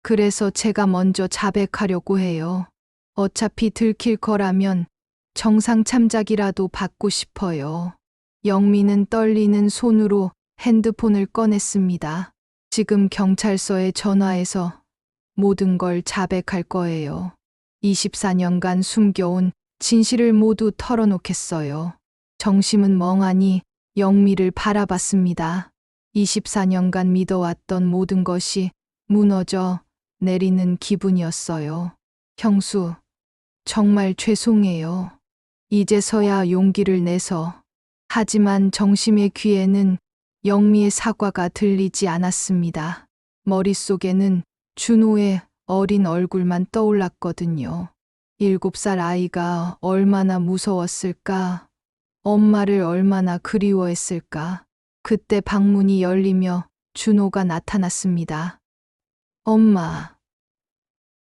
그래서 제가 먼저 자백하려고 해요. 어차피 들킬 거라면 정상 참작이라도 받고 싶어요. 영미는 떨리는 손으로 핸드폰을 꺼냈습니다. 지금 경찰서에 전화해서 모든 걸 자백할 거예요. 24년간 숨겨온 진실을 모두 털어놓겠어요. 정심은 멍하니 영미를 바라봤습니다. 24년간 믿어왔던 모든 것이 무너져 내리는 기분이었어요. 형수, 정말 죄송해요. 이제서야 용기를 내서. 하지만 정심의 귀에는 영미의 사과가 들리지 않았습니다. 머릿속에는 준호의 어린 얼굴만 떠올랐거든요. 7살 아이가 얼마나 무서웠을까? 엄마를 얼마나 그리워했을까? 그때 방문이 열리며 준호가 나타났습니다. 엄마,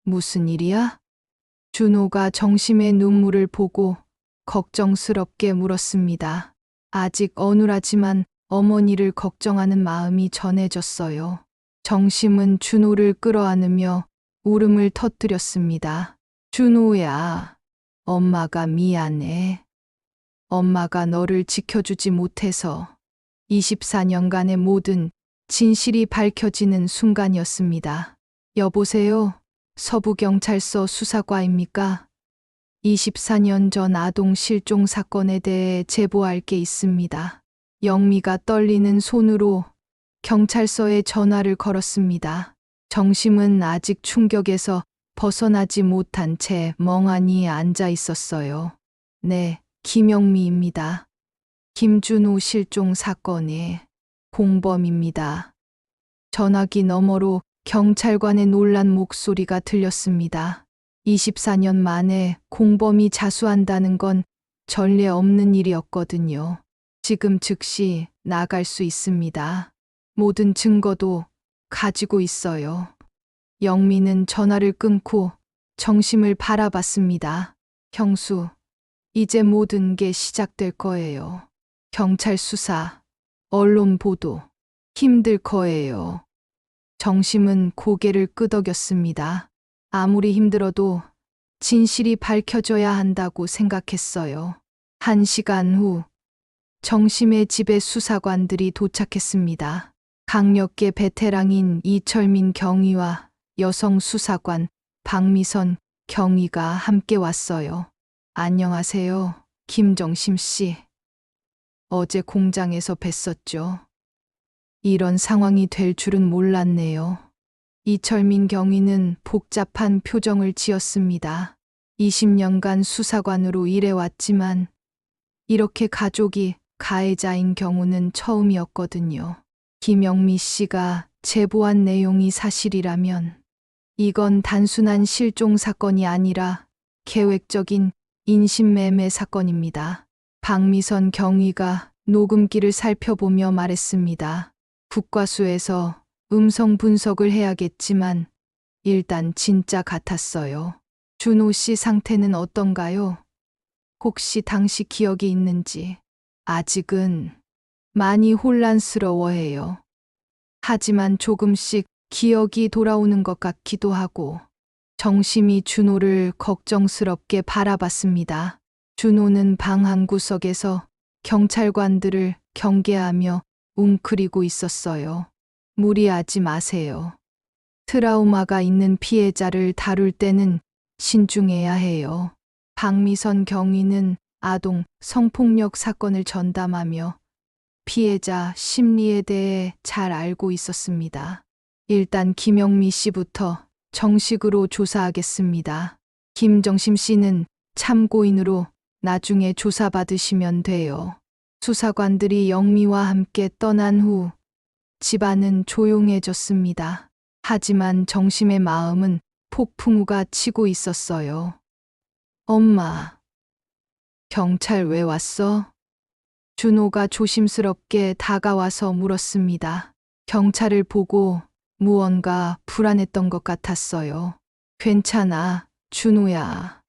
무슨 일이야? 준호가 정심의 눈물을 보고 걱정스럽게 물었습니다. 아직 어눌하지만 어머니를 걱정하는 마음이 전해졌어요. 정심은 준호를 끌어안으며 울음을 터뜨렸습니다. 준호야, 엄마가 미안해. 엄마가 너를 지켜주지 못해서. 24년간의 모든 진실이 밝혀지는 순간이었습니다. 여보세요? 서부경찰서 수사과입니까? 24년 전 아동 실종 사건에 대해 제보할 게 있습니다. 영미가 떨리는 손으로 경찰서에 전화를 걸었습니다. 정심은 아직 충격에서 벗어나지 못한 채 멍하니 앉아 있었어요. 네, 김영미입니다. 김준호 실종 사건의 공범입니다. 전화기 너머로 경찰관의 놀란 목소리가 들렸습니다. 24년 만에 공범이 자수한다는 건 전례 없는 일이었거든요. 지금 즉시 나갈 수 있습니다. 모든 증거도 가지고 있어요. 영미는 전화를 끊고 정심을 바라봤습니다. 형수, 이제 모든 게 시작될 거예요. 경찰 수사, 언론 보도, 힘들 거예요. 정심은 고개를 끄덕였습니다. 아무리 힘들어도 진실이 밝혀져야 한다고 생각했어요. 1시간 후, 정심의 집에 수사관들이 도착했습니다. 강력계 베테랑인 이철민 경위와 여성 수사관 박미선 경위가 함께 왔어요. 안녕하세요, 김정심 씨. 어제 공장에서 뵀었죠. 이런 상황이 될 줄은 몰랐네요. 이철민 경위는 복잡한 표정을 지었습니다. 20년간 수사관으로 일해왔지만 이렇게 가족이 가해자인 경우는 처음이었거든요. 김영미 씨가 제보한 내용이 사실이라면 이건 단순한 실종 사건이 아니라 계획적인 인신매매 사건입니다. 박미선 경위가 녹음기를 살펴보며 말했습니다. 국과수에서 음성 분석을 해야겠지만 일단 진짜 같았어요. 준호 씨 상태는 어떤가요? 혹시 당시 기억이 있는지. 아직은 많이 혼란스러워해요. 하지만 조금씩 기억이 돌아오는 것 같기도 하고 정심이 준호를 걱정스럽게 바라봤습니다. 준호는 방 한구석에서 경찰관들을 경계하며 웅크리고 있었어요. 무리하지 마세요. 트라우마가 있는 피해자를 다룰 때는 신중해야 해요. 박미선 경위는 아동 성폭력 사건을 전담하며 피해자 심리에 대해 잘 알고 있었습니다. 일단 김영미 씨부터 정식으로 조사하겠습니다. 김정심 씨는 참고인으로 나중에 조사받으시면 돼요. 수사관들이 영미와 함께 떠난 후 집안은 조용해졌습니다. 하지만 정심의 마음은 폭풍우가 치고 있었어요. 엄마, 경찰 왜 왔어? 준호가 조심스럽게 다가와서 물었습니다. 경찰을 보고 무언가 불안했던 것 같았어요. 괜찮아, 준호야.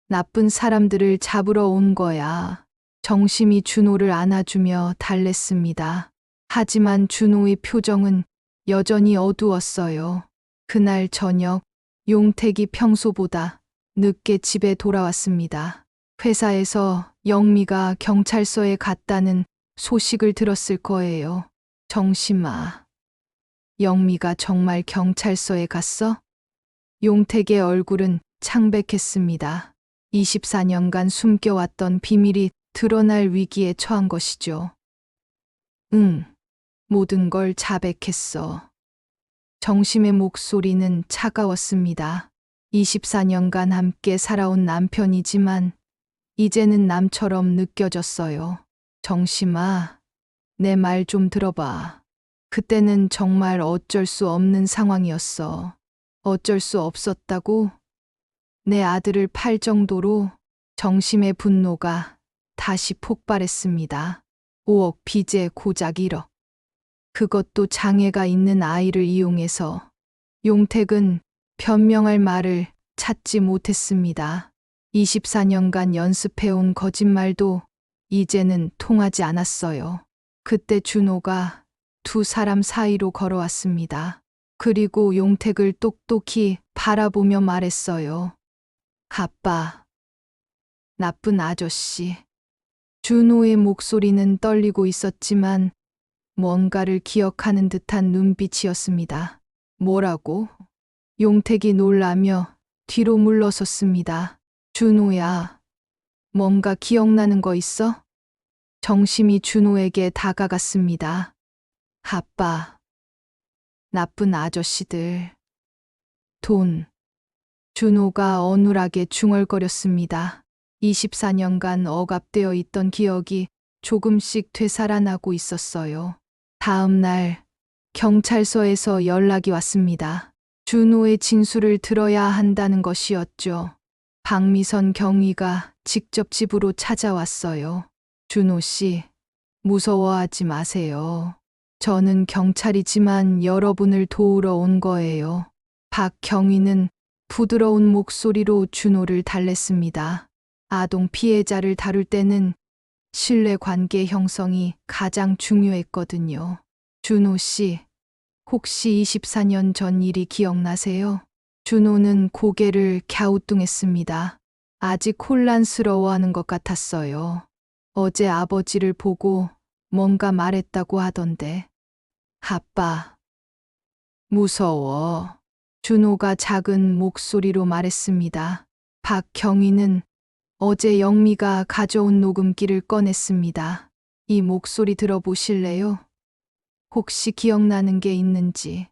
나쁜 사람들을 잡으러 온 거야. 정심이 준호를 안아주며 달랬습니다. 하지만 준호의 표정은 여전히 어두웠어요. 그날 저녁, 용택이 평소보다 늦게 집에 돌아왔습니다. 회사에서 영미가 경찰서에 갔다는 소식을 들었을 거예요. 정심아, 영미가 정말 경찰서에 갔어? 용택의 얼굴은 창백했습니다. 24년간 숨겨왔던 비밀이 드러날 위기에 처한 것이죠. 응, 모든 걸 자백했어. 정심의 목소리는 차가웠습니다. 24년간 함께 살아온 남편이지만 이제는 남처럼 느껴졌어요. 정심아, 내 말 좀 들어봐. 그때는 정말 어쩔 수 없는 상황이었어. 어쩔 수 없었다고? 내 아들을 팔 정도로? 정심의 분노가 다시 폭발했습니다. 5억 빚에 고작 1억. 그것도 장애가 있는 아이를 이용해서. 용택은 변명할 말을 찾지 못했습니다. 24년간 연습해온 거짓말도 이제는 통하지 않았어요. 그때 준호가 두 사람 사이로 걸어왔습니다. 그리고 용택을 똑똑히 바라보며 말했어요. 아빠, 나쁜 아저씨. 준호의 목소리는 떨리고 있었지만 뭔가를 기억하는 듯한 눈빛이었습니다. 뭐라고? 용택이 놀라며 뒤로 물러섰습니다. 준호야, 뭔가 기억나는 거 있어? 정심이 준호에게 다가갔습니다. 아빠, 나쁜 아저씨들. 돈. 준호가 어눌하게 중얼거렸습니다. 24년간 억압되어 있던 기억이 조금씩 되살아나고 있었어요. 다음 날 경찰서에서 연락이 왔습니다. 준호의 진술을 들어야 한다는 것이었죠. 박미선 경위가 직접 집으로 찾아왔어요. 준호 씨, 무서워하지 마세요. 저는 경찰이지만 여러분을 도우러 온 거예요. 박경위는 부드러운 목소리로 준호를 달랬습니다. 아동 피해자를 다룰 때는 신뢰 관계 형성이 가장 중요했거든요. 준호 씨, 혹시 24년 전 일이 기억나세요? 준호는 고개를 갸우뚱했습니다. 아직 혼란스러워하는 것 같았어요. 어제 아버지를 보고 뭔가 말했다고 하던데. 아빠, 무서워. 준호가 작은 목소리로 말했습니다. 박경위는 어제 영미가 가져온 녹음기를 꺼냈습니다. 이 목소리 들어보실래요? 혹시 기억나는 게 있는지.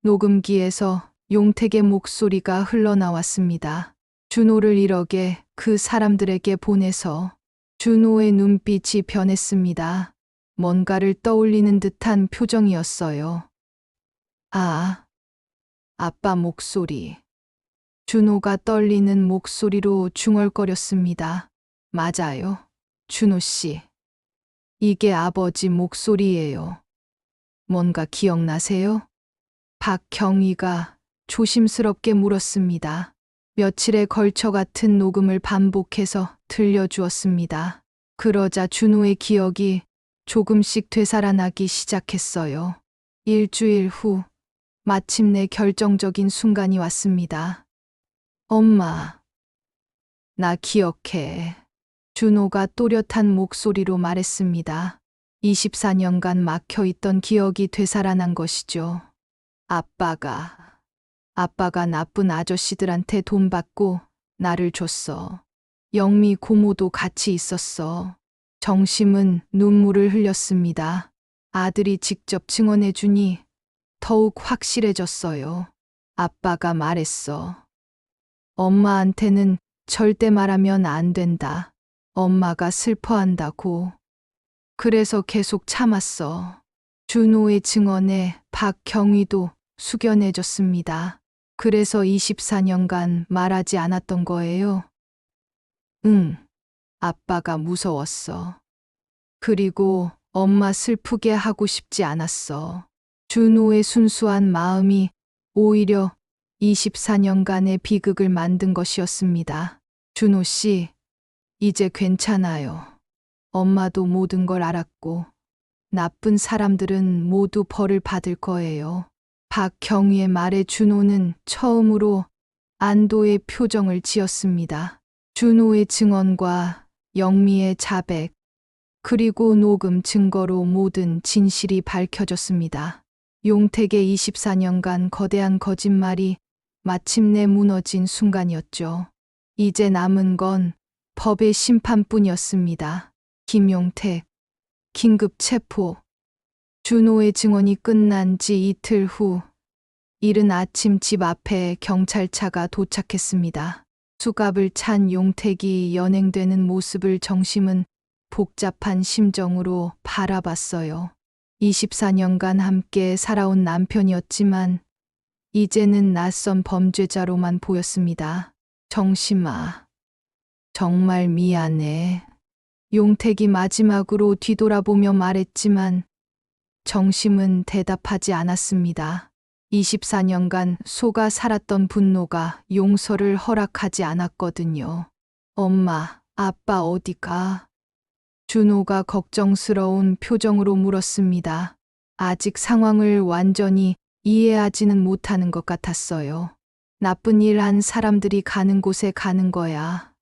녹음기에서 용택의 목소리가 흘러나왔습니다. 준호를 1억에 그 사람들에게 보내서. 준호의 눈빛이 변했습니다. 뭔가를 떠올리는 듯한 표정이었어요. 아, 아빠 목소리. 준호가 떨리는 목소리로 중얼거렸습니다. 맞아요, 준호 씨. 이게 아버지 목소리예요. 뭔가 기억나세요? 박경위가 조심스럽게 물었습니다. 며칠에 걸쳐 같은 녹음을 반복해서 들려주었습니다. 그러자 준호의 기억이 조금씩 되살아나기 시작했어요. 일주일 후 마침내 결정적인 순간이 왔습니다. 엄마, 나 기억해. 준호가 또렷한 목소리로 말했습니다. 24년간 막혀있던 기억이 되살아난 것이죠. 아빠가 나쁜 아저씨들한테 돈 받고 나를 줬어. 영미 고모도 같이 있었어. 정심은 눈물을 흘렸습니다. 아들이 직접 증언해 주니 더욱 확실해졌어요. 아빠가 말했어. 엄마한테는 절대 말하면 안 된다. 엄마가 슬퍼한다고. 그래서 계속 참았어. 준호의 증언에 박경희도 숙연해졌습니다. 그래서 24년간 말하지 않았던 거예요. 응, 아빠가 무서웠어. 그리고 엄마 슬프게 하고 싶지 않았어. 준호의 순수한 마음이 오히려 24년간의 비극을 만든 것이었습니다. 준호 씨, 이제 괜찮아요. 엄마도 모든 걸 알았고, 나쁜 사람들은 모두 벌을 받을 거예요. 박경희의 말에 준호는 처음으로 안도의 표정을 지었습니다. 준호의 증언과 영미의 자백, 그리고 녹음 증거로 모든 진실이 밝혀졌습니다. 용택의 24년간 거대한 거짓말이 마침내 무너진 순간이었죠. 이제 남은 건 법의 심판뿐이었습니다. 김용택, 긴급 체포. 준호의 증언이 끝난 지 이틀 후, 이른 아침 집 앞에 경찰차가 도착했습니다. 수갑을 찬 용택이 연행되는 모습을 정심은 복잡한 심정으로 바라봤어요. 24년간 함께 살아온 남편이었지만 이제는 낯선 범죄자로만 보였습니다. 정심아, 정말 미안해. 용택이 마지막으로 뒤돌아보며 말했지만 정심은 대답하지 않았습니다. 24년간 속아 살았던 분노가 용서를 허락하지 않았거든요. 엄마, 아빠 어디가? 준호가 걱정스러운 표정으로 물었습니다. 아직 상황을 완전히 이해하지는 못하는 것 같았어요. 나쁜 일 한 사람들이 가는 곳에 가는 거야.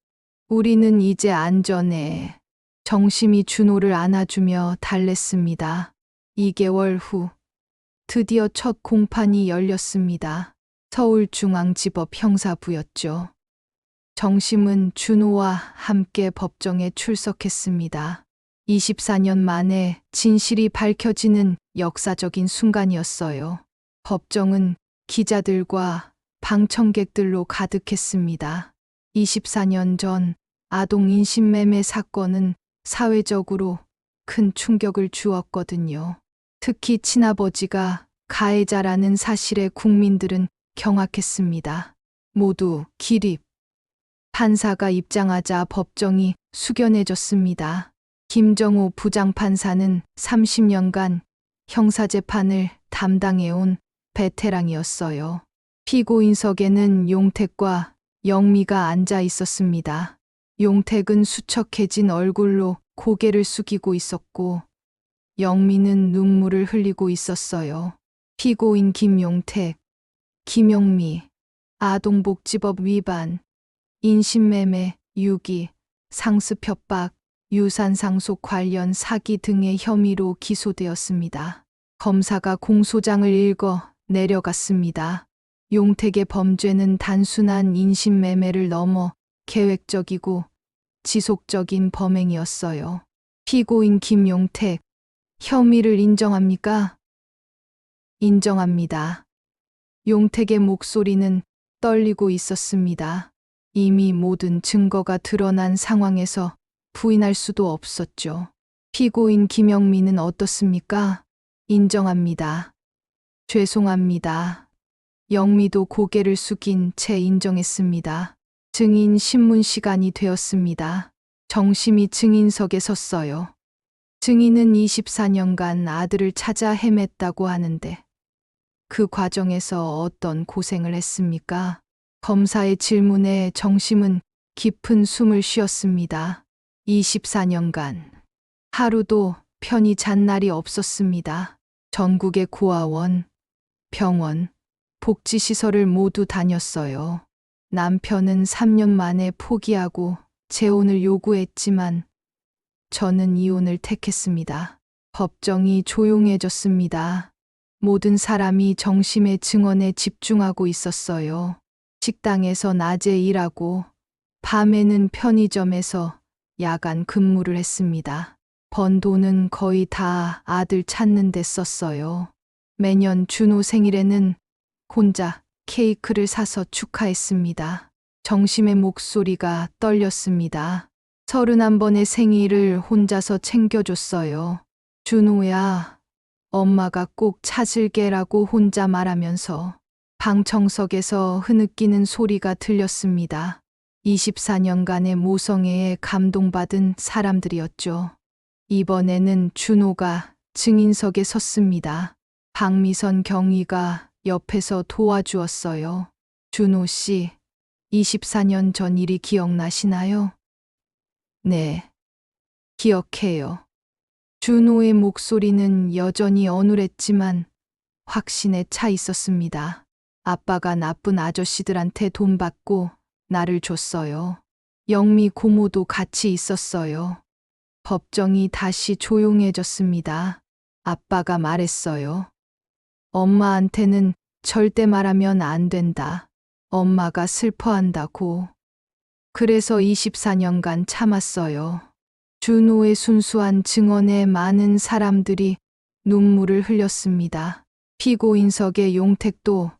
우리는 이제 안전해. 정심이 준호를 안아주며 달랬습니다. 2개월 후, 드디어 첫 공판이 열렸습니다. 서울중앙지법 형사부였죠. 정심은 준호와 함께 법정에 출석했습니다. 24년 만에 진실이 밝혀지는 역사적인 순간이었어요. 법정은 기자들과 방청객들로 가득했습니다. 24년 전 아동 인신매매 사건은 사회적으로 큰 충격을 주었거든요. 특히 친아버지가 가해자라는 사실에 국민들은 경악했습니다. 모두 기립. 판사가 입장하자 법정이 숙연해졌습니다. 김정호 부장판사는 30년간 형사재판을 담당해온 베테랑이었어요. 피고인석에는 용택과 영미가 앉아 있었습니다. 용택은 수척해진 얼굴로 고개를 숙이고 있었고 영미는 눈물을 흘리고 있었어요. 피고인 김용택, 김영미, 아동복지법 위반, 인신매매, 유기, 상습협박, 유산상속 관련 사기 등의 혐의로 기소되었습니다. 검사가 공소장을 읽어 내려갔습니다. 용택의 범죄는 단순한 인신매매를 넘어 계획적이고 지속적인 범행이었어요. 피고인 김용택, 혐의를 인정합니까? 인정합니다. 용택의 목소리는 떨리고 있었습니다. 이미 모든 증거가 드러난 상황에서 부인할 수도 없었죠. 피고인 김영미는 어떻습니까? 인정합니다. 죄송합니다. 영미도 고개를 숙인 채 인정했습니다. 증인 신문 시간이 되었습니다. 정심이 증인석에 섰어요. 증인은 24년간 아들을 찾아 헤맸다고 하는데 그 과정에서 어떤 고생을 했습니까? 검사의 질문에 정심은 깊은 숨을 쉬었습니다. 24년간 하루도 편히 잔 날이 없었습니다. 전국의 고아원, 병원, 복지시설을 모두 다녔어요. 남편은 3년 만에 포기하고 재혼을 요구했지만 저는 이혼을 택했습니다. 법정이 조용해졌습니다. 모든 사람이 정심의 증언에 집중하고 있었어요. 식당에서 낮에 일하고 밤에는 편의점에서 야간 근무를 했습니다. 번 돈은 거의 다 아들 찾는 데 썼어요. 매년 준호 생일에는 혼자 케이크를 사서 축하했습니다. 정심의 목소리가 떨렸습니다. 31번의 생일을 혼자서 챙겨줬어요. 준호야, 엄마가 꼭 찾을게라고 혼자 말하면서 방청석에서 흐느끼는 소리가 들렸습니다. 24년간의 모성애에 감동받은 사람들이었죠. 이번에는 준호가 증인석에 섰습니다. 박미선 경위가 옆에서 도와주었어요. 준호 씨, 24년 전 일이 기억나시나요? 네, 기억해요. 준호의 목소리는 여전히 어눌했지만 확신에 차 있었습니다. 아빠가 나쁜 아저씨들한테 돈 받고 나를 줬어요. 영미 고모도 같이 있었어요. 법정이 다시 조용해졌습니다. 아빠가 말했어요. 엄마한테는 절대 말하면 안 된다. 엄마가 슬퍼한다고. 그래서 24년간 참았어요. 준호의 순수한 증언에 많은 사람들이 눈물을 흘렸습니다. 피고인석의 용택도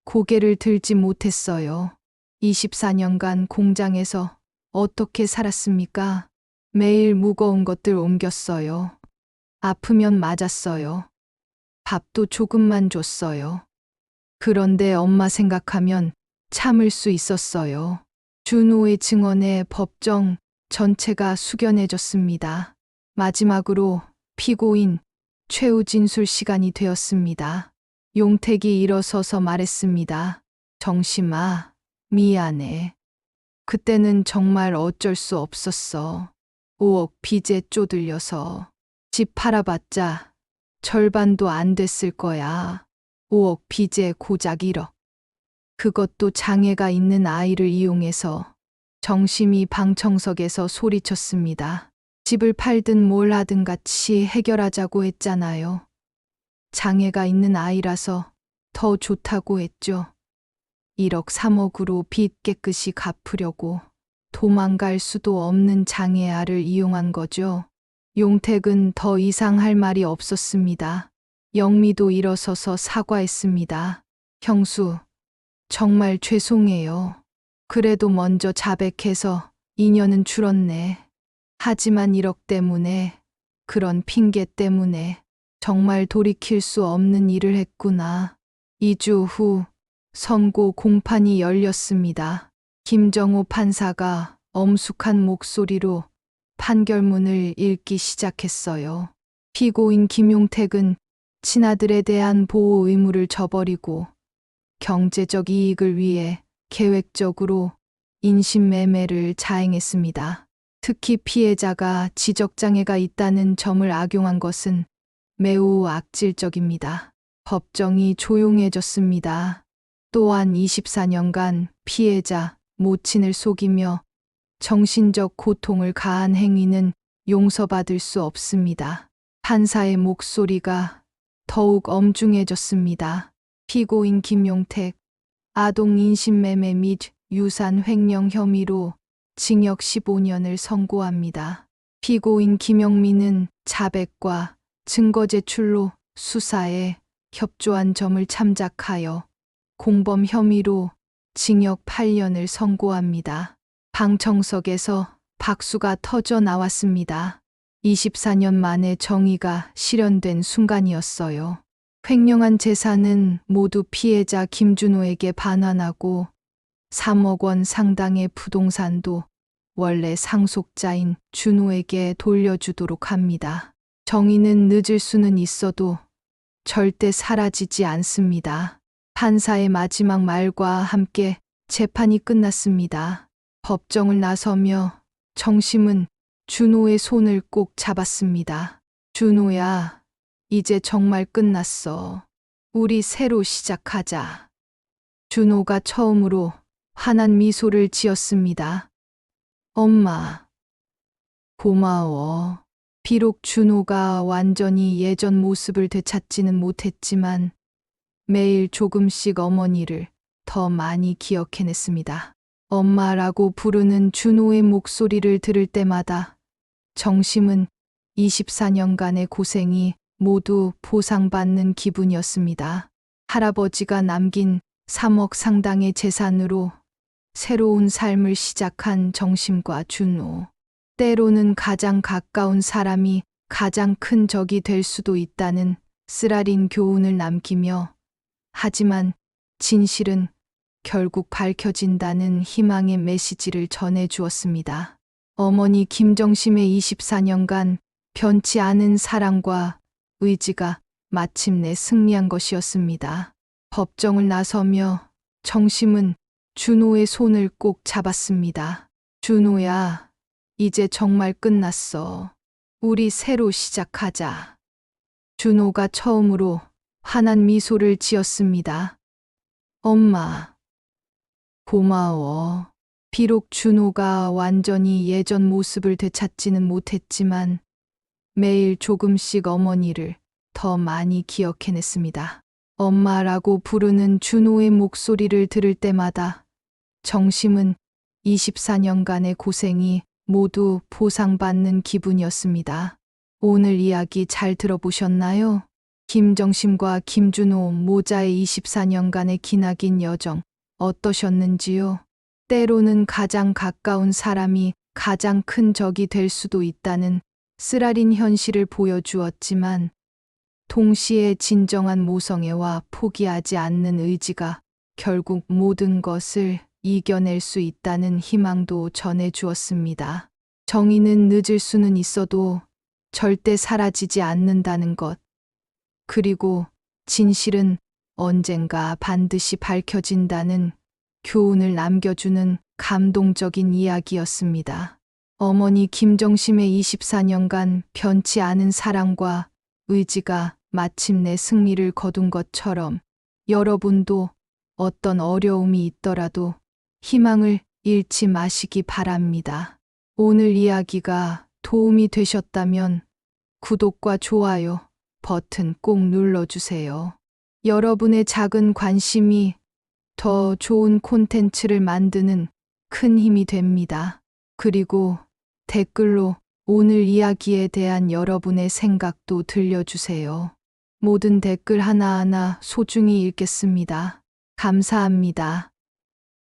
고개를 들지 못했어요. 24년간 공장에서 어떻게 살았습니까? 매일 무거운 것들 옮겼어요. 아프면 맞았어요. 밥도 조금만 줬어요. 그런데 엄마 생각하면 참을 수 있었어요. 준호의 증언에 법정 전체가 숙연해졌습니다. 마지막으로 피고인 최후 진술 시간이 되었습니다. 용택이 일어서서 말했습니다. 정심아, 미안해. 그때는 정말 어쩔 수 없었어. 5억 빚에 쪼들려서 집 팔아봤자 절반도 안 됐을 거야. 5억 빚에 고작 1억. 그것도 장애가 있는 아이를 이용해서. 정심이 방청석에서 소리쳤습니다. 집을 팔든 뭘 하든 같이 해결하자고 했잖아요. 장애가 있는 아이라서 더 좋다고 했죠. 1억 3억으로 빚 깨끗이 갚으려고 도망갈 수도 없는 장애아를 이용한 거죠. 용택은 더 이상 할 말이 없었습니다. 영미도 일어서서 사과했습니다. 형수, 정말 죄송해요. 그래도 먼저 자백해서 인연은 줄었네. 하지만 1억 때문에, 그런 핑계 때문에 정말 돌이킬 수 없는 일을 했구나. 2주 후 선고 공판이 열렸습니다. 김정호 판사가 엄숙한 목소리로 판결문을 읽기 시작했어요. 피고인 김용택은 친아들에 대한 보호 의무를 저버리고 경제적 이익을 위해 계획적으로 인신매매를 자행했습니다. 특히 피해자가 지적장애가 있다는 점을 악용한 것은 매우 악질적입니다. 법정이 조용해졌습니다. 또한 24년간 피해자, 모친을 속이며 정신적 고통을 가한 행위는 용서받을 수 없습니다. 판사의 목소리가 더욱 엄중해졌습니다. 피고인 김용택, 아동 인신매매 및 유산 횡령 혐의로 징역 15년을 선고합니다. 피고인 김영민은 자백과 증거 제출로 수사에 협조한 점을 참작하여 공범 혐의로 징역 8년을 선고합니다. 방청석에서 박수가 터져 나왔습니다. 24년 만에 정의가 실현된 순간이었어요. 횡령한 재산은 모두 피해자 김준호에게 반환하고 3억 원 상당의 부동산도 원래 상속자인 준호에게 돌려주도록 합니다. 정의는 늦을 수는 있어도 절대 사라지지 않습니다. 판사의 마지막 말과 함께 재판이 끝났습니다. 법정을 나서며 정심은 준호의 손을 꼭 잡았습니다. 준호야, 이제 정말 끝났어. 우리 새로 시작하자. 준호가 처음으로 환한 미소를 지었습니다. 엄마, 고마워. 비록 준호가 완전히 예전 모습을 되찾지는 못했지만 매일 조금씩 어머니를 더 많이 기억해냈습니다. 엄마라고 부르는 준호의 목소리를 들을 때마다 정심은 24년간의 고생이 모두 보상받는 기분이었습니다. 할아버지가 남긴 3억 상당의 재산으로 새로운 삶을 시작한 정심과 준호. 때로는 가장 가까운 사람이 가장 큰 적이 될 수도 있다는 쓰라린 교훈을 남기며, 하지만 진실은 결국 밝혀진다는 희망의 메시지를 전해 주었습니다. 어머니 김정심의 24년간 변치 않은 사랑과 의지가 마침내 승리한 것이었습니다. 법정을 나서며 정심은 준호의 손을 꼭 잡았습니다. 준호야, 이제 정말 끝났어. 우리 새로 시작하자. 준호가 처음으로 환한 미소를 지었습니다. 엄마, 고마워. 비록 준호가 완전히 예전 모습을 되찾지는 못했지만 매일 조금씩 어머니를 더 많이 기억해냈습니다. 엄마라고 부르는 준호의 목소리를 들을 때마다 정심은 24년간의 고생이 모두 보상받는 기분이었습니다. 오늘 이야기 잘 들어보셨나요? 김정심과 김준호 모자의 24년간의 기나긴 여정 어떠셨는지요? 때로는 가장 가까운 사람이 가장 큰 적이 될 수도 있다는 쓰라린 현실을 보여주었지만, 동시에 진정한 모성애와 포기하지 않는 의지가 결국 모든 것을 이겨낼 수 있다는 희망도 전해주었습니다. 정의는 늦을 수는 있어도 절대 사라지지 않는다는 것. 그리고 진실은 언젠가 반드시 밝혀진다는 교훈을 남겨주는 감동적인 이야기였습니다. 어머니 김정심의 24년간 변치 않은 사랑과 의지가 마침내 승리를 거둔 것처럼 여러분도 어떤 어려움이 있더라도 희망을 잃지 마시기 바랍니다. 오늘 이야기가 도움이 되셨다면 구독과 좋아요 버튼 꼭 눌러주세요. 여러분의 작은 관심이 더 좋은 콘텐츠를 만드는 큰 힘이 됩니다. 그리고 댓글로 오늘 이야기에 대한 여러분의 생각도 들려주세요. 모든 댓글 하나하나 소중히 읽겠습니다. 감사합니다.